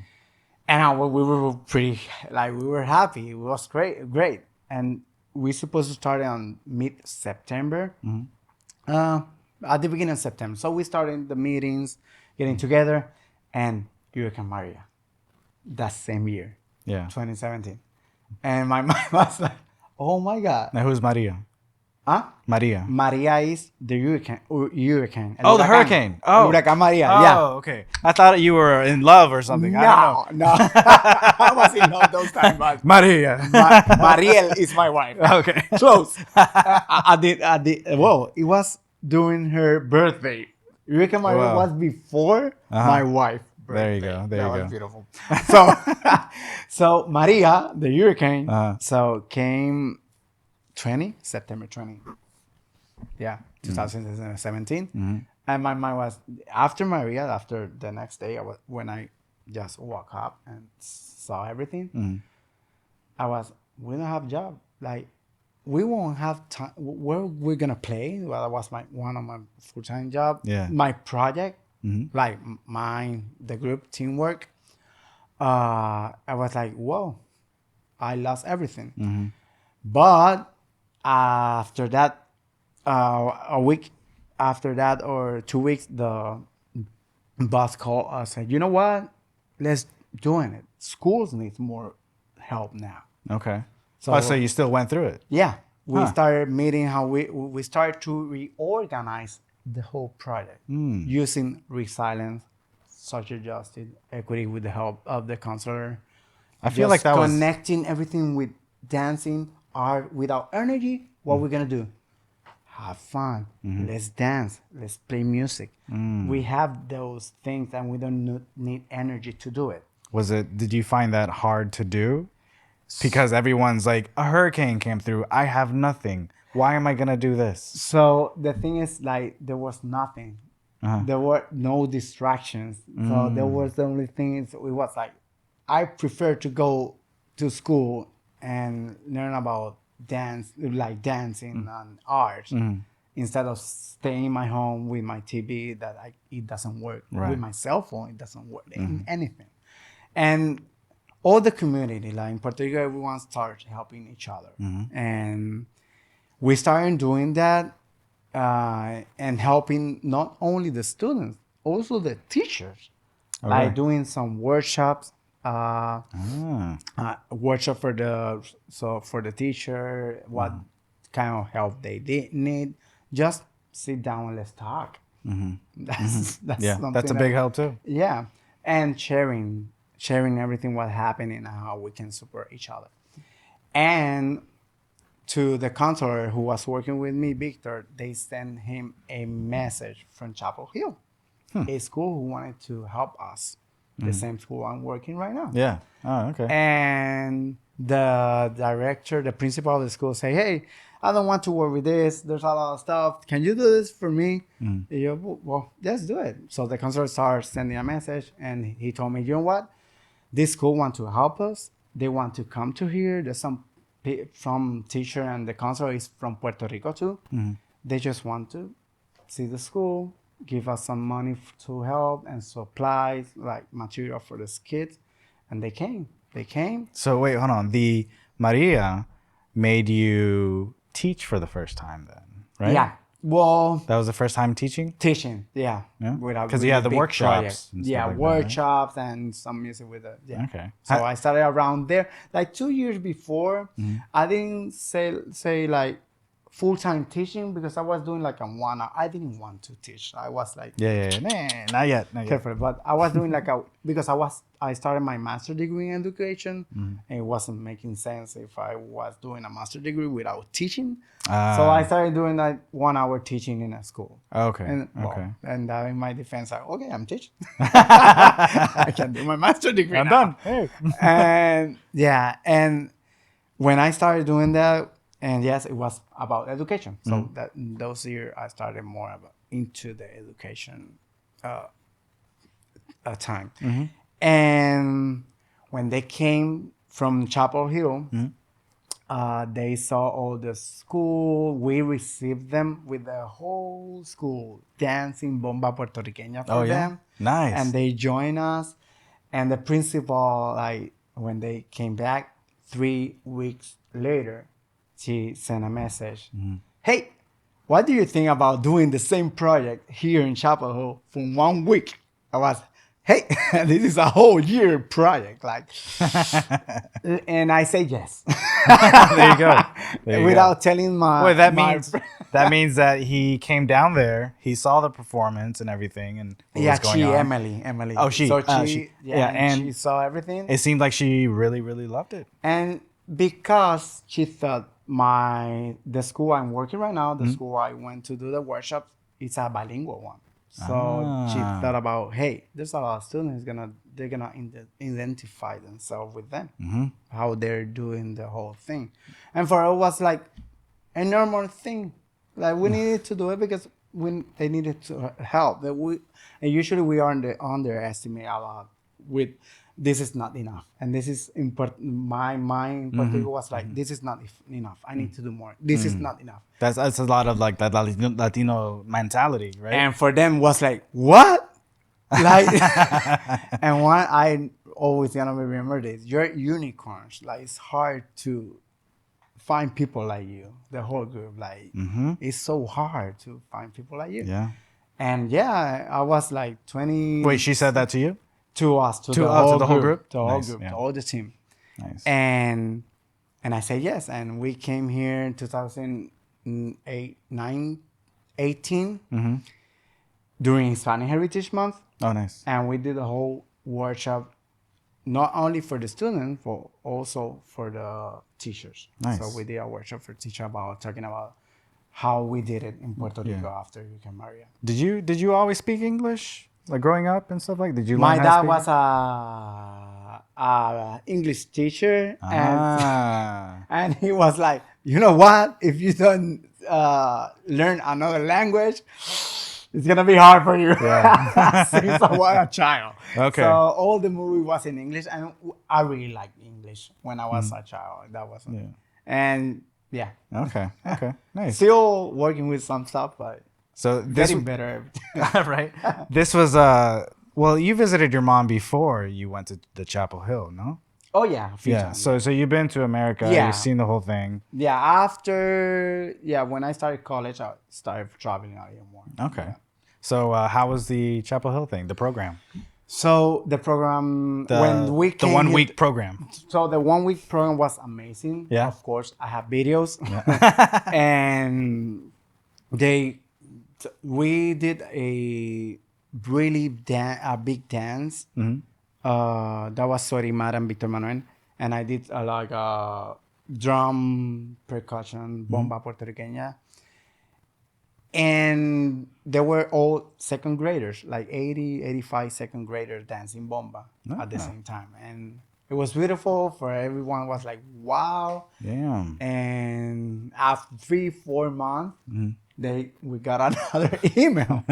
And we were pretty like we were happy. It was great. And we supposed to start on mid September, at the beginning of September. So we started the meetings, getting together, and Hurricane Maria that same year. Yeah. 2017. And my mind was like, oh my God. Now who's Maria? Huh? Maria. Maria is the hurricane. Oh, the hurricane. Oh. Huracán Maria, oh, yeah. okay. I thought you were in love or something. I don't know. No. I was in love those times, but Maria. Mariel is my wife. Okay. Close. Well, it was during her birthday. Hurricane Maria was before my wife. There you go. There you go. That was beautiful. So, so Maria, the hurricane, so came September 20. Yeah, 2017. And my mind was after Maria, after the next day, when I just woke up and saw everything, we don't have job. Like, we won't have time. Where we're gonna play? Well, that was one of my full-time job. Yeah. My project. Like mine, the group teamwork, I was like, whoa, I lost everything. But after that, a week after that or 2 weeks, the boss called us and said, you know what? Let's doing it. Schools need more help now. Okay. So you still went through it? Yeah. We started meeting how we started to reorganize the whole project using resilience, social justice, equity with the help of the counselor. I feel like that was connecting everything with dancing, art. Without energy, what we're gonna do? Have fun. Let's dance. Let's play music. We have those things, and we don't need energy to do it. Did you find that hard to do? Because everyone's like, a hurricane came through. I have nothing. Why am I going to do this? So the thing is, like, there was nothing. There were no distractions. So there was the only thing. It was like, I prefer to go to school and learn about dancing and art, instead of staying in my home with my TV it doesn't work. Right. With my cell phone, it doesn't work in anything. And all the community, like in particular, everyone started helping each other. And we started doing that and helping not only the students, also the teachers, doing some workshops. Workshop for the teacher, what kind of help they need. Just sit down and let's talk. That's that's a big help too. Yeah, and sharing everything what happened and how we can support each other. And to the counselor who was working with me, Victor, they sent him a message from Chapel Hill, a school who wanted to help us. The same school I'm working right now. Yeah. Oh, okay. And the director, the principal of the school say, hey, I don't want to work with this. There's a lot of stuff. Can you do this for me? Well, let's do it. So the counselor started sending a message, and he told me, you know what? This school wants to help us. They want to come to here. There's some from teacher, and the counselor is from Puerto Rico too. They just want to see the school, give us some money to help and supplies, like material for the kids. And they came. So wait, hold on. The Maria made you teach for the first time then, right? Yeah. Well, that was the first time teaching? Yeah. Because you had the workshops. Workshops and some music with it. Yeah. Okay. So I started around there. Like 2 years before, I didn't say like full-time teaching because I was doing like a 1 hour. I didn't want to teach. I was like, Nah, not yet. careful, but I was doing like because I started my master degree in education, and it wasn't making sense if I was doing a master degree without teaching. So I started doing like 1 hour teaching in a school. Okay. And Okay. and in my defense, okay, I'm teaching. I can do my master degree. I'm now. done. Hey. And yeah, and when I started doing that, and yes, it was about education. So that those years I started more about into the education time. And when they came from Chapel Hill, they saw all the school. We received them with the whole school dancing bomba puertorriqueña for them. Nice. And they joined us. And the principal, like when they came back 3 weeks later, she sent a message. Hey, what do you think about doing the same project here in Chapel Hill for 1 week? I was, hey, this is a whole year project. Like, and I say yes. There you go. Without telling my. Well, that means that he came down there. He saw the performance and everything, and what was going on. Emily. Oh, she. So she. and she saw everything. It seemed like she really, really loved it. And because she thought the school I'm working right now, the school I went to do the workshop, it's a bilingual one. So she thought about, hey, there's a lot of students they're gonna identify themselves with them, how they're doing the whole thing, and for her it was like a normal thing. Like we needed to do it because they needed to help. And usually we underestimate a lot with. This is not enough, and this is important. My mind in particular was like, this is not enough. I need to do more. This is not enough. That's a lot of like that Latino mentality, right? And for them was like, what? Like, and one I always gonna remember this. You're unicorns. Like it's hard to find people like you. The whole group, like it's so hard to find people like you. Yeah. And yeah, I was like 20. Wait, she said that to you? To us, to the whole group, to all the team. Nice. And I said yes, and we came here in 2018 during Hispanic Heritage Month. Oh, nice. And we did a whole workshop, not only for the students, but also for the teachers. Nice. So we did a workshop for teachers talking about how we did it in Puerto Rico after Hurricane Maria. Did you always speak English? Like growing up and stuff like, did you learn My dad how to was a English teacher, and he was like, you know what? If you don't learn another language, it's gonna be hard for you. Yeah. Since I was a child. Okay. So all the movie was in English, and I really liked English when I was a child. That was and yeah. Okay. Nice. Still working with some stuff, but. So this getting better. Right. This was well, you visited your mom before you went to the Chapel Hill, no? Oh yeah, a few times. So you've been to America. Yeah. You've seen the whole thing. Yeah. After when I started college, I started traveling out here more. Okay. Yeah. So how was the Chapel Hill thing? The program. So the program The 1 week program. So the 1 week program was amazing. Yeah. Of course, I have videos, and we did a really big dance. That was Sorimar and Victor Manuel, and I did like drum percussion, bomba puertorriqueña, and they were all second graders, like 85 second graders dancing bomba at the same time, and it was beautiful. For everyone was like, wow. Yeah. And after 3-4 months. We got another email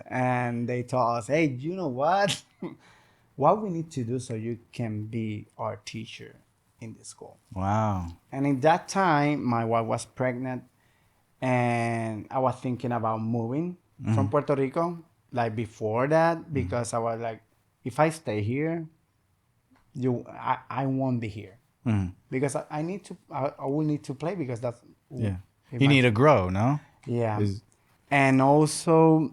and they told us, hey, you know what? What we need to do so you can be our teacher in the school. Wow. And in that time, my wife was pregnant and I was thinking about moving from Puerto Rico, like before that, because I was like, if I stay here, I won't be here. Because I will need to play because that's... Yeah. You need to grow, no? Yeah. And also,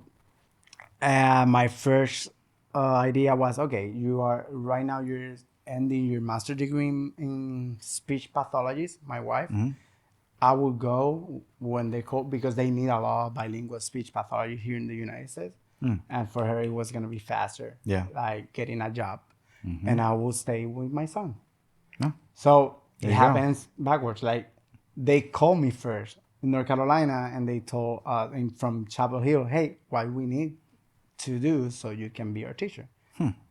my first idea was, okay, you're ending your master degree in speech pathologist, my wife. I would go when they call because they need a lot of bilingual speech pathology here in the United States. And for her, it was going to be faster. Yeah. Like getting a job. And I will stay with my son. No. So There it you go. happens backwards. Like they called me first in North Carolina and they told from Chapel Hill, hey, what we need to do so you can be our teacher.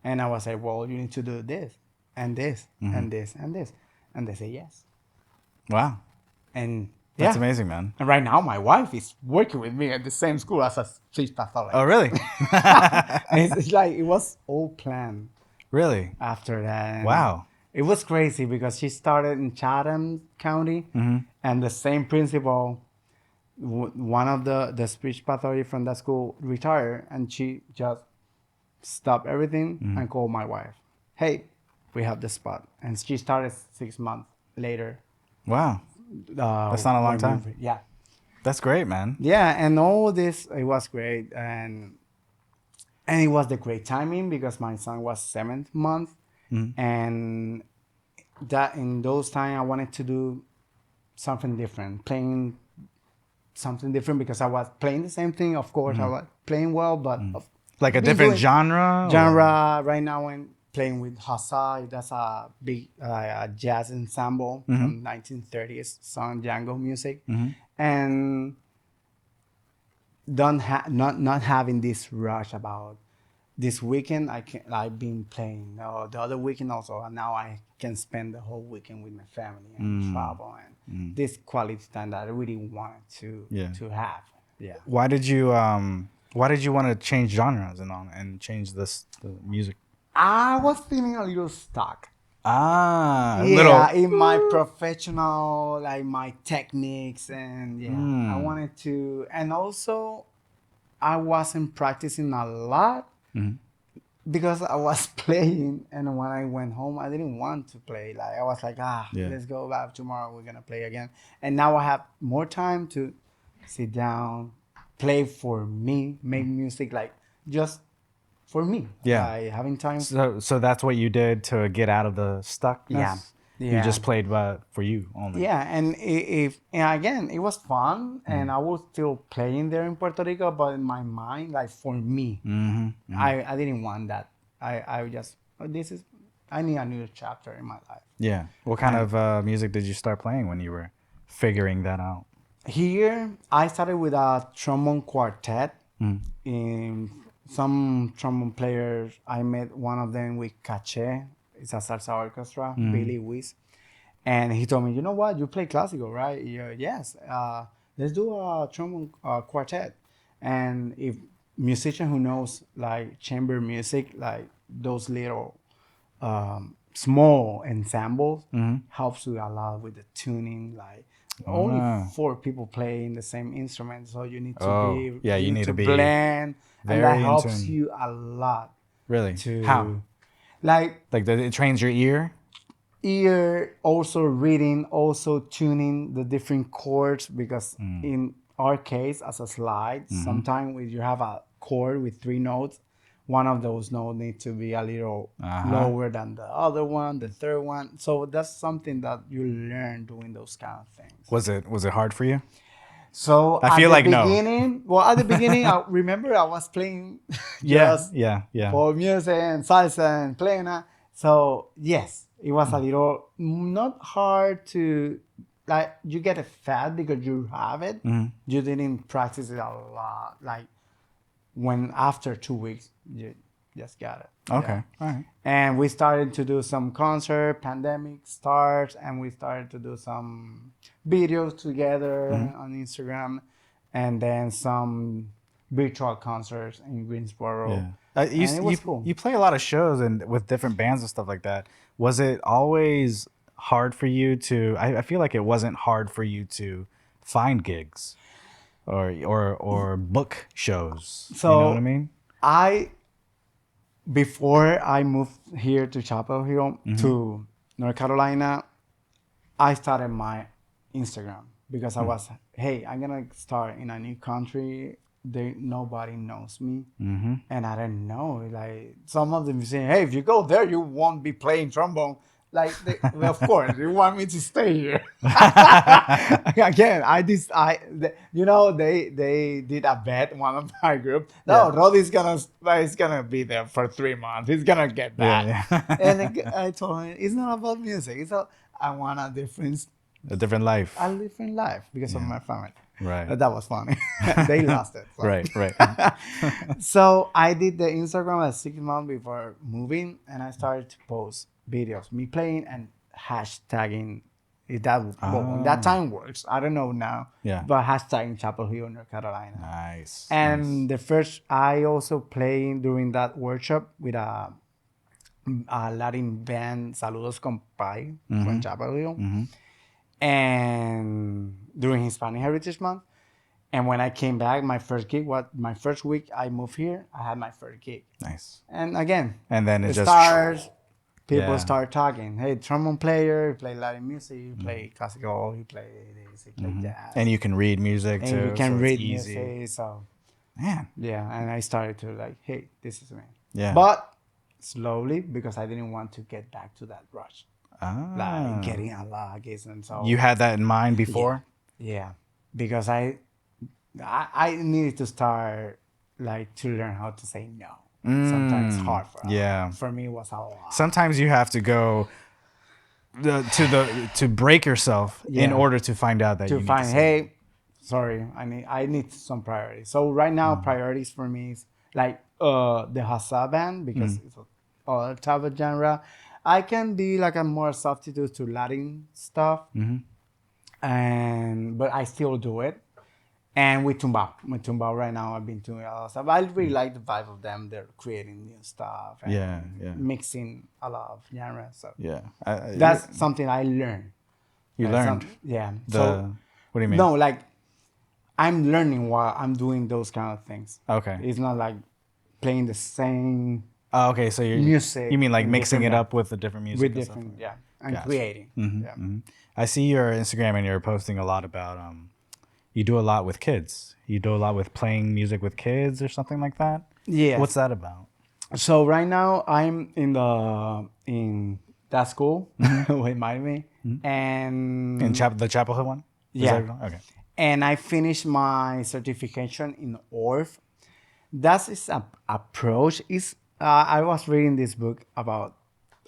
And I was like, well, you need to do this and this and this and this. And they say yes. Wow. And That's amazing, man. And right now my wife is working with me at the same school as a speech pathologist. Oh, really? It's like it was all planned. Really? After that. And wow. It was crazy because she started in Chatham County and the same principal, one of the speech pathology from that school retired and she just stopped everything and called my wife. Hey, we have the spot. And she started 6 months later. Wow. That's not a long time. Yeah. That's great, man. Yeah, and all this, it was great. And it was the great timing because my son was 7th month. And that in those times I wanted to do something different, playing something different because I was playing the same thing. Of course, I was playing well, but Like a different genre? Right now I'm playing with Huertas. That's a big jazz ensemble from 1930s song Django music. And not having this rush about this weekend I've been playing the other weekend also, and now I can spend the whole weekend with my family and travel and this quality time that I really wanted to have. Yeah. Why did you want to change genres and change the music? I was feeling a little stuck. In my professional, like my techniques, and I wanted to, and also I wasn't practicing a lot because I was playing, and when I went home, I didn't want to play. Like I was like, let's go back tomorrow. We're gonna play again, and now I have more time to sit down, play for me, make music like just for me. Yeah. Like having time. So that's what you did to get out of the stuckness? Yeah. You just played for you only. Yeah, and again, it was fun, and I was still playing there in Puerto Rico, but in my mind, like for me, I didn't want that. I just I need a new chapter in my life. Yeah. What kind of music did you start playing when you were figuring that out? Here, I started with a trombone quartet. In some trombone players, I met one of them with Cache. It's a salsa orchestra, Billy Weiss. And he told me, you know what? You play classical, right? Yes. Let's do a trombone quartet. And if musician who knows like chamber music, like those little small ensembles, helps you a lot with the tuning. Like only 4 people playing the same instrument, so you need to you need to be blend, and that helps you a lot. Really? How? Like it trains your ear, also reading, also tuning the different chords, because in our case as a slide, sometimes when you have a chord with 3 notes, one of those notes needs to be a little lower than the other one, the third one. So that's something that you learn doing those kind of things. Was it hard for you? So I feel like beginning, well, at the beginning, I remember I was playing for music and salsa and playing. So yes, it was a little not hard to, like, you get it fast because you have it. You didn't practice it a lot. Like when after 2 weeks, you just got it. Okay, all right. And we started to do some concert, pandemic starts, and we started to do some videos together on Instagram, and then some virtual concerts in Greensboro. Yeah. It was cool. You play a lot of shows and with different bands and stuff like that. Was it always hard for you to? I feel like it wasn't hard for you to find gigs, or book shows. So you know what I mean? Before I moved here to Chapel Hill to North Carolina, I started my Instagram because I was, hey, I'm gonna start in a new country. Nobody knows me, and I don't know. Like some of them saying, hey, if you go there, you won't be playing trombone. Like, well, of course, you want me to stay here. Again, they did a bet. One of my group. No, Rody's gonna be there for 3 months. He's gonna get back. Yeah. And I told him it's not about music. I want a different life. A different life because of my family. Right. That was funny. They lost it. So. Right. So I did the Instagram at 6 months before moving, and I started to post videos, me playing and hashtagging. That time works. I don't know now. Yeah. But hashtagging Chapel Hill, North Carolina. Nice. And I also played during that workshop with a Latin band, Saludos Compay, from Chapel Hill. And during Hispanic Heritage Month. And when I came back, my first week I moved here, I had my first gig. Nice. And again, and then people start talking. Hey, trombone player, you play Latin music, you play classical, you play this, you play jazz. And you can read music too. And you can read easy. music, so. Man. Yeah, and I started to like, hey, this is me. Yeah. But slowly, because I didn't want to get back to that rush. Like getting a lot of gigs and so. You had that in mind before? Yeah. Because I needed to start like to learn how to say no. Sometimes it's hard for us. Yeah. For me, it was a lot. Sometimes you have to go to break yourself in order to find out that you need to say hey, sorry, I need some priorities. So right now, priorities for me is like the Hassa band because it's all type of genre. I can be like a more substitute to Latin stuff, but I still do it. And with Tumbao right now, I've been doing a lot of stuff. I really like the vibe of them. They're creating new stuff and mixing a lot of genres. So that's something I learned. You learned? So, what do you mean? No, like I'm learning while I'm doing those kind of things. Okay. It's not like playing the same. Oh, okay. So music. You mean like mixing it up with the different music? With different, and creating. I see your Instagram and you're posting a lot about you do a lot with kids. You do a lot with playing music with kids or something like that. Yeah. What's that about? So right now I'm in that school with Miami and in the Chapel Hill one. Okay. And I finished my certification in ORF. That is a approach. I was reading this book about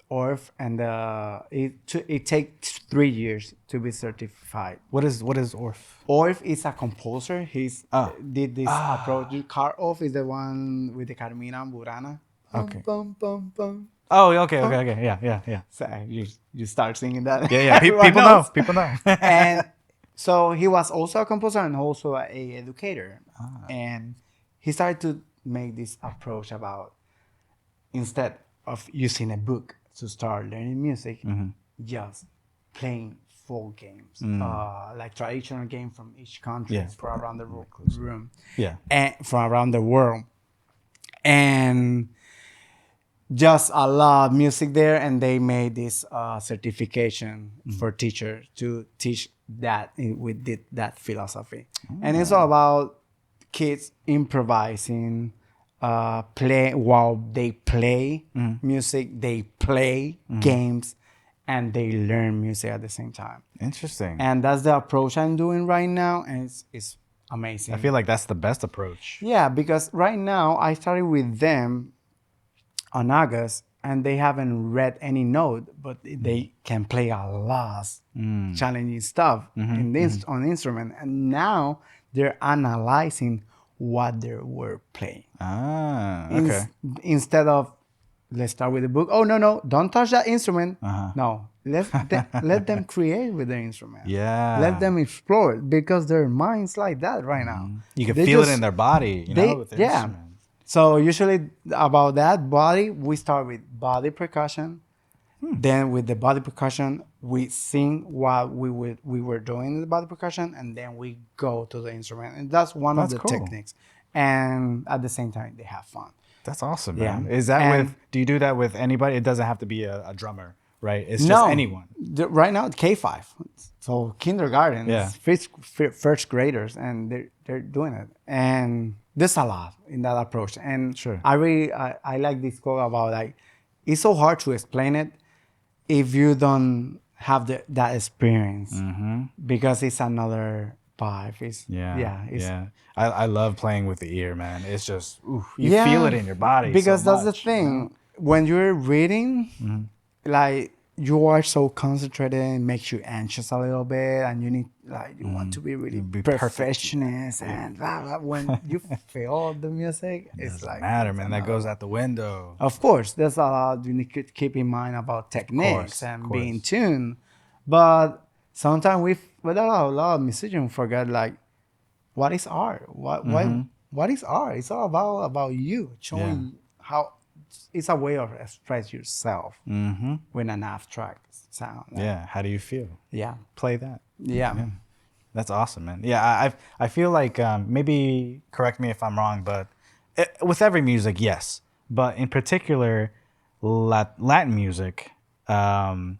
ORF, and it takes 3 years to be certified. What is ORF? ORF is a composer. Did this approach. Karloff is the one with the Carmina Burana. Okay. Bum, bum, bum. Oh, okay. Yeah. So you start singing that. Yeah. People know. And so he was also a composer and also an educator. And he started to make this approach about, instead of using a book to start learning music, just playing folk games, like traditional games from each country from around the room, and from around the world, and just a lot of music there. And they made this certification for teachers to teach that with that philosophy. And it's all about kids improvising, play while they play music, they play games, and they learn music at the same time. Interesting. And that's the approach I'm doing right now, and it's amazing. I feel like that's the best approach. Yeah, because right now I started with them on August, and they haven't read any note, but they can play a lot challenging stuff on the instrument, and now they're analyzing what they were playing. Okay. Instead of, let's start with the book. Oh, no, don't touch that instrument. No, let them create with the instrument. Yeah. Let them explore it, because their mind's like that right now. You can feel it in their body, with the instrument. So usually about that body, we start with body percussion. Then with the body percussion, we sing what we were doing in the body percussion, and then we go to the instrument. And that's one of the techniques. And at the same time, they have fun. That's awesome, man. Is that do you do that with anybody? It doesn't have to be a drummer, right? It's just anyone. Right now, K5. So kindergarten, first graders, and they're doing it. And there's a lot in that approach. And I like this quote about, like, it's so hard to explain it. if you don't have that experience, because it's another vibe. I love playing with the ear, man. It's just you feel it in your body because so that's the much, thing. When you're reading, like you are so concentrated, it makes you anxious a little bit, and you need you want to be really perfectionist, and blah, blah. When you feel the music, it it's doesn't like matter, man. That goes out the window. Of course, there's a lot you need to keep in mind about techniques and being course. tuned, but sometimes with a lot of musicians forget like what is art? What is art? It's all about you showing how it's a way of express yourself with an abstract sound. Yeah. How do you feel? Yeah. Play that. Yeah. That's awesome, man. Yeah, I feel like maybe correct me if I'm wrong, but with every music, yes, but in particular, Latin music, playing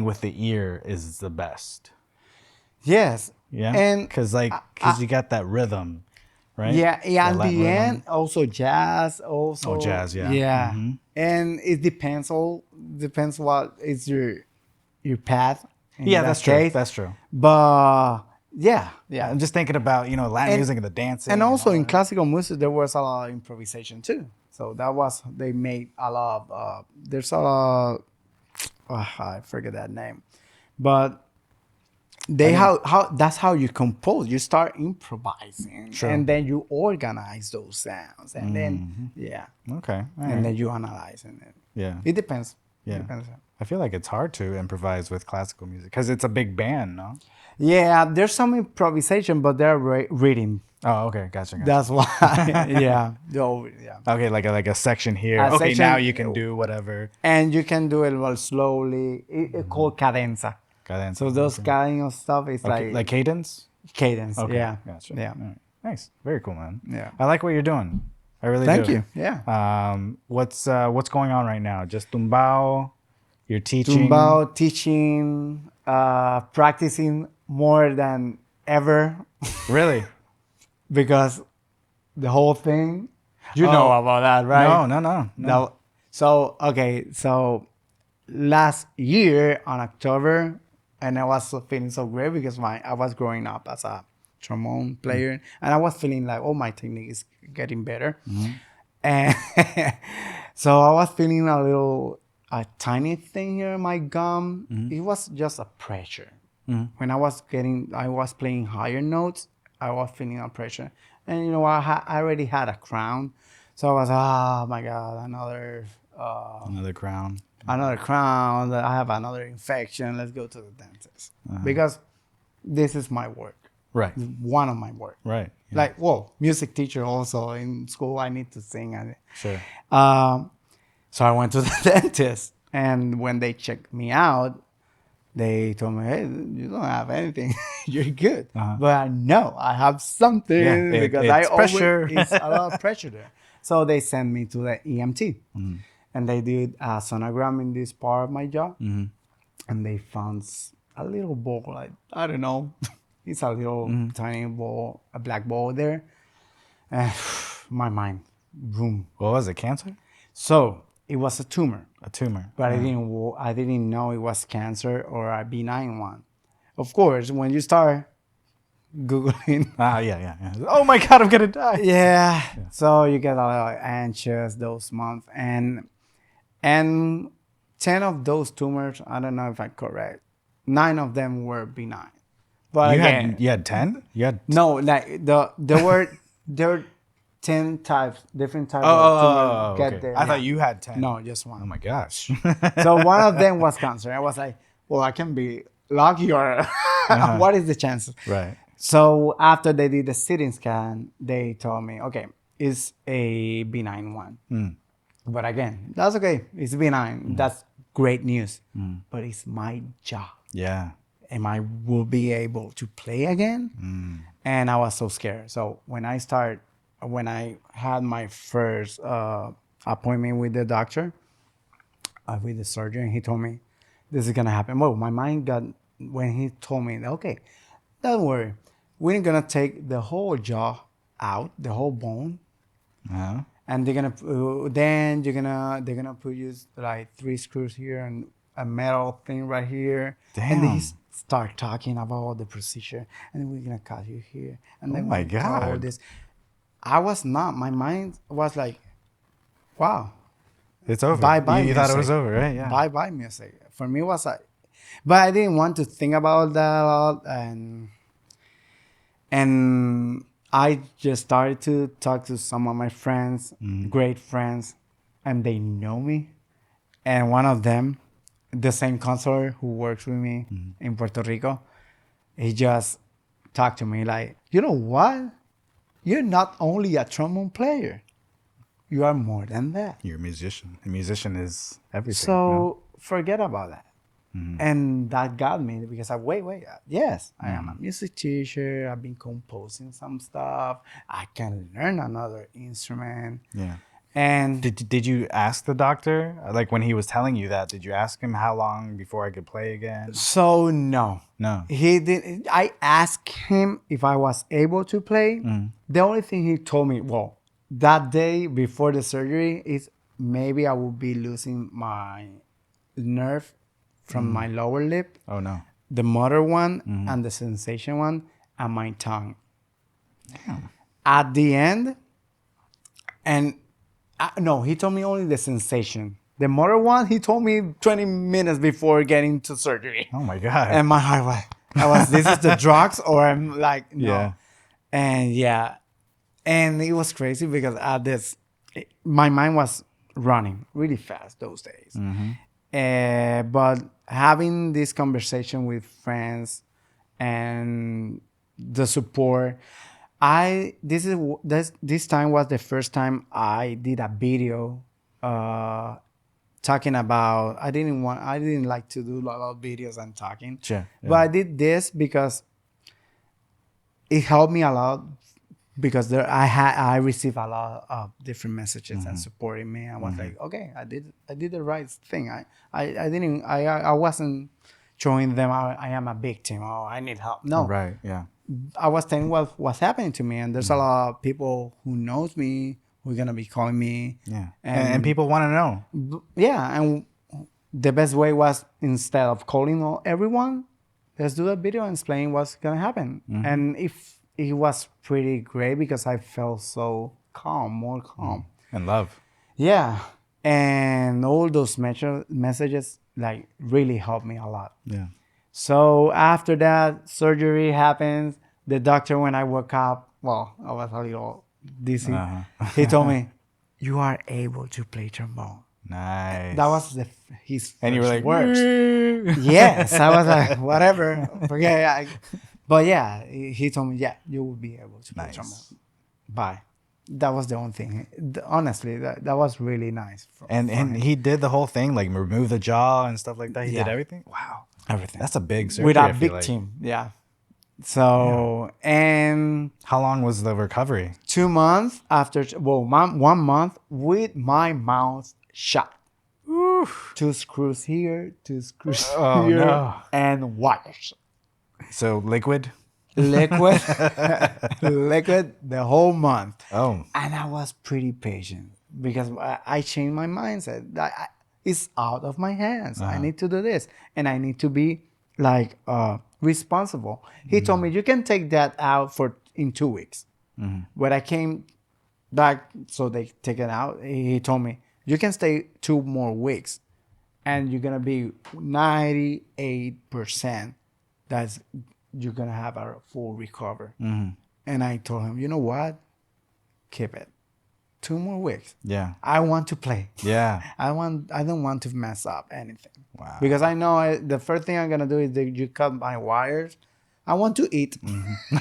with the ear is the best. Yes. Yeah, And because you got that rhythm, right? Yeah, and Latin the rhythm. end also jazz also. Oh, jazz, yeah. Yeah. And it depends what is your path. Yeah, that's true. That's true. But yeah. I'm just thinking about Latin music and the dancing. And also in classical music there was a lot of improvisation too. So they made a lot of there's a lot I forget that name. But that's how you compose. You start improvising, and then you organize those sounds, and then okay, and then you analyze it. Yeah, it depends. Yeah, I feel like it's hard to improvise with classical music because it's a big band, no? Yeah, there's some improvisation, but they're reading. Oh, okay, gotcha. That's why. Yeah. Okay, like a section here. Okay, now you can do whatever, and you can do it well slowly. It's called cadenza. So those kind of stuff is like cadence. Cadence. Okay. Yeah. Gotcha. Yeah. Right. Nice. Very cool, man. Yeah. I like what you're doing. I really Thank do. you. Yeah. What's going on right now? Just tumbao. You're teaching. Tumbao, teaching, practicing more than ever. Really? Because the whole thing. You know about that, right? No. So last year on October, and I was feeling so great because I was growing up as a trombone player, and I was feeling like, my technique is getting better, and so I was feeling a tiny thing here in my gum. It was just a pressure. When I was playing higher notes, I was feeling a pressure, and I already had a crown, so I was oh my god, another crown. Another crown. I have another infection. Let's go to the dentist because this is my work. Right. One of my work. Right. Yeah. Like, music teacher also in school. I need to sing. Sure. So I went to the dentist, and when they checked me out, they told me, "Hey, you don't have anything. You're good." But I know I have something because it's a lot of pressure there. So they sent me to the EMT. And they did a sonogram in this part of my jaw. And they found a little ball, like, I don't know. It's a little tiny ball, a black ball there. And my mind, boom. What was it, cancer? So it was a tumor. A tumor. But I didn't know it was cancer or a benign one. Of course, when you start Googling. Yeah. Oh my God, I'm going to die. Yeah. So you get a little anxious those months. And 10 of those tumors, I don't know if I'm correct, 9 of them were benign. But you had 10? No, like there were 10 types, different types of tumors. Okay. There. I thought you had 10. No, just one. Oh my gosh. So one of them was cancer. I was like, well, I can be lucky or what is the chances? Right. So after they did the CT scan, they told me, okay, it's a benign one. But again, that's okay. It's benign. That's great news. But it's my job. Yeah. Am I will be able to play again? And I was so scared. So when I had my first appointment with the doctor, with the surgeon, he told me, this is going to happen. Well, my mind got, when he told me, okay, don't worry. We're going to take the whole jaw out, the whole bone. And they're gonna put you like 3 screws here and a metal thing right here. Damn. And then he start talking about the procedure, and then we're gonna cut you here, and then my we cut all God. this. I was not. My mind was like, wow. It's over. Bye bye. You thought it was over, right? Yeah. Bye bye music. For me, it was like, but I didn't want to think about that a lot, and I just started to talk to some of my friends, great friends, and they know me. And one of them, the same counselor who works with me in Puerto Rico, he just talked to me like, you know what? You're not only a trombone player. You are more than that. You're a musician. A musician is everything. So forget about that. And that got me because yes, I am a music teacher. I've been composing some stuff. I can learn another instrument. Yeah. And did you ask the doctor, like when he was telling you that, did you ask him how long before I could play again? So no. He did. I asked him if I was able to play. The only thing he told me, well, that day before the surgery is maybe I will be losing my nerve from my lower lip. Oh no. The motor one and the sensation one and my tongue. Damn. At the end, and no, he told me only the sensation. The motor one, he told me 20 minutes before getting to surgery. Oh my God. And my heart was, this is the drugs, or I'm like, no. Yeah. And yeah. And it was crazy because my mind was running really fast those days. But having this conversation with friends and the support, this time was the first time I did a video talking about. I didn't like to do a lot of videos and talking. Sure. Yeah. But I did this because it helped me a lot. Because I received a lot of different messages and supporting me. I was like, okay, I did the right thing. I wasn't showing them I am a victim or I need help. No. Right. Yeah. I was telling what's happening to me, and there's a lot of people who knows me who are gonna be calling me. Yeah. And people want to know. Yeah, and the best way was, instead of calling everyone, let's do a video and explain what's gonna happen. And it was pretty great because I felt so calm, more calm. And love. Yeah. And all those messages like really helped me a lot. Yeah. So after that, surgery happens. The doctor, when I woke up, well, I was a little dizzy. He told me, you are able to play trombone. Nice. That was his and you were like, words. Yes. I was like, whatever. Forget it. But yeah, he told me, yeah, you will be able to play trombone. Bye. That was the only thing. Honestly, that was really nice. And he did the whole thing, like remove the jaw and stuff like that. He did everything? Wow. Everything. That's a big surgery. With a big team. Yeah. So, and... How long was the recovery? 2 months after, 1 month with my mouth shut. Oof. 2 screws here, 2 screws here, no. And wires. So liquid liquid the whole month. Oh. And I was pretty patient because I changed my mindset. It's out of my hands. I need to do this, and I need to be like responsible. He told me, you can take that out in 2 weeks. When I came back, so they take it out, he told me, you can stay 2 more weeks and you're gonna be 98%. That's you're gonna have a full recovery. And I told him, you know what? Keep it. 2 more weeks. Yeah. I want to play. Yeah. I don't want to mess up anything. Wow. Because I know the first thing I'm gonna do is you cut my wires. I want to eat.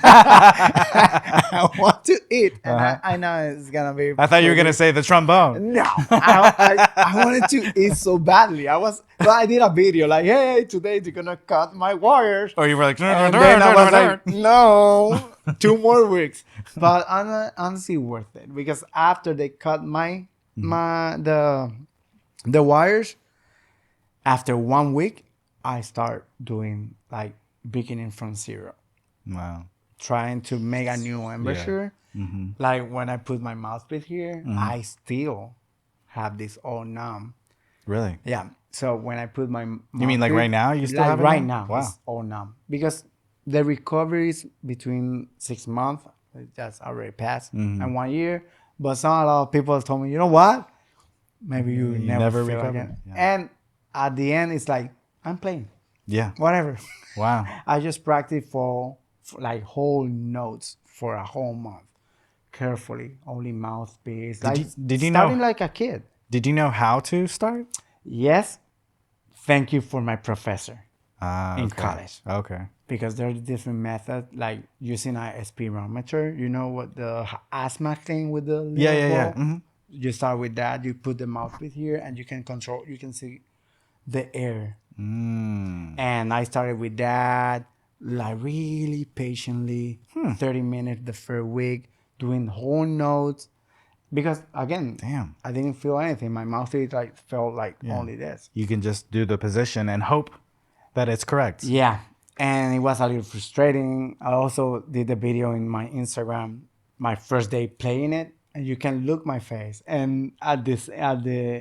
I want to eat. And I know it's gonna be. I thought you were gonna say the trombone. No, I wanted to eat so badly. I did a video like, hey, today they're gonna cut my wires. Or you were like, and then I was like, no, 2 more weeks. But honestly, worth it because after they cut the wires, after 1 week, I start doing like beginning from zero. Wow. Trying to make a new embouchure. Yeah. Like when I put my mouthpiece here, I still have this all numb. Really? Yeah. So when I put my You mean like right now? You still like have it right now? now, Wow. it's all numb because the recovery is between 6 months. That's already passed and 1 year. But some a lot of people told me, you know what? Maybe you never feel recover. again. Yeah. And at the end, it's like I'm playing. Yeah. Whatever. Wow. I just practice for like whole notes for a whole month, carefully, only mouthpiece. Did you starting know? like a kid. Did you know how to start? Yes. Thank you for my professor in Okay. college. Okay. Because there's different methods, like using a spirometer. You know what the asthma thing with the little Yeah. ball? Mm-hmm. You start with that. You put the mouthpiece here, and you can control. You can see the air. And I started with that, like really patiently, 30 minutes the first week, doing whole notes. Because again, Damn. I didn't feel anything. My mouth is like felt like only this. You can just do the position and hope that it's correct. Yeah. And it was a little frustrating. I also did a video in my Instagram, my first day playing it, and you can look my face. And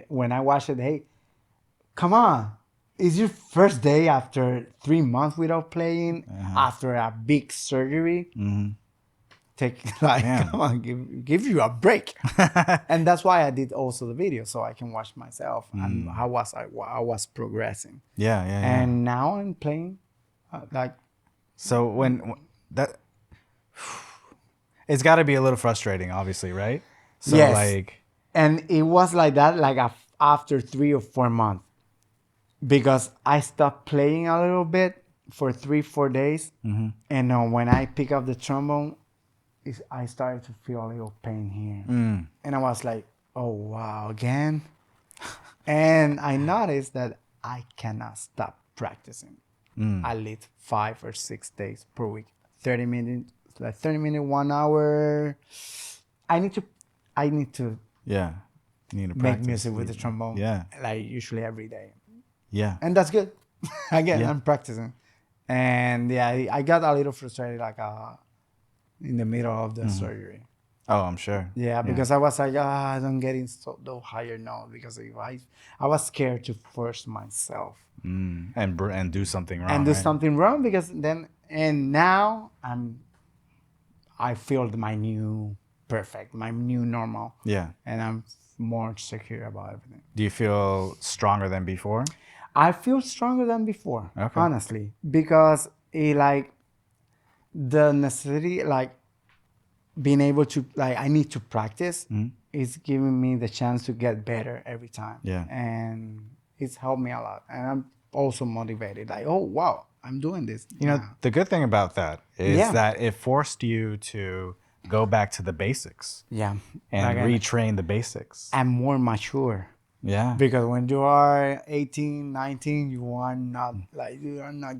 when I watched it, hey, come on. It's your first day after 3 months without playing, after a big surgery. Take come on, give you a break. And that's why I did also the video, so I can watch myself and how I was progressing. Yeah. And now I'm playing like. So when that, it's got to be a little frustrating, obviously, right? So Yes. like, And it was like that, like after 3 or 4 months, because I stopped playing a little bit for 3-4 days, and when I pick up the trombone, I started to feel a little pain here, and I was like, "Oh wow, again!" And I noticed that I cannot stop practicing. At least 5 or 6 days per week, 30 minutes, like 30 minutes, 1 hour. I need to yeah, you need to make practice. music with the trombone. Yeah. Like usually every day. Yeah. And that's good. Again, I'm practicing. And yeah, I got a little frustrated like in the middle of the surgery. Oh, I'm sure. Yeah, because I was like, I don't get in those higher notes because I was scared to force myself And do something wrong. and do right? something wrong because then and now I feel my new my new normal. Yeah. And I'm more secure about everything. Do you feel stronger than before? I feel stronger than before, Okay. honestly, because like the necessity, like being able to, like I need to practice is giving me the chance to get better every time. Yeah. And it's helped me a lot. And I'm also motivated, like, oh, wow, I'm doing this. You know, the good thing about that is Yeah. that it forced you to go back to the basics Yeah. and Like, retrain the basics. I'm more mature. Yeah. Because when you are 18, 19, you are not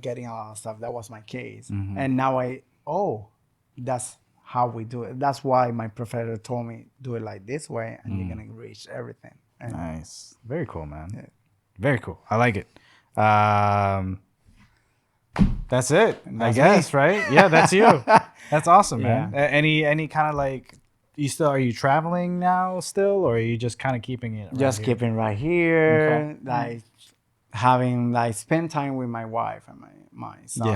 getting a lot of stuff. That was my case. And now that's how we do it. That's why my professor told me, do it like this way and you're going to reach everything. And Nice. Very cool, man. Yeah. Very cool. I like it. That's it, I That's guess, me. right? Yeah, that's you. That's awesome, man. Yeah. Any kind of like, are you traveling now still, or are you just kind of keeping it? just here? keeping right here, Okay. like having like spend time with my wife and my son.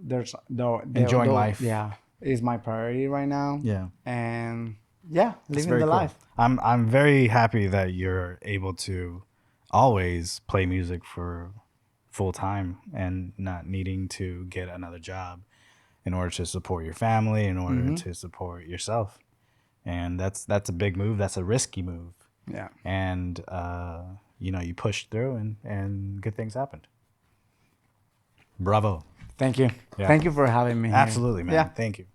Yeah. Enjoying life. Yeah, is my priority right now. Yeah. And yeah, It's living very the cool. life. I'm very happy that you're able to always play music for full time and not needing to get another job in order to support your family, in order to support yourself. And that's a big move. That's a risky move. Yeah. And you pushed through and good things happened. Bravo. Thank you. Yeah. Thank you for having me. Absolutely, man. Yeah. Thank you.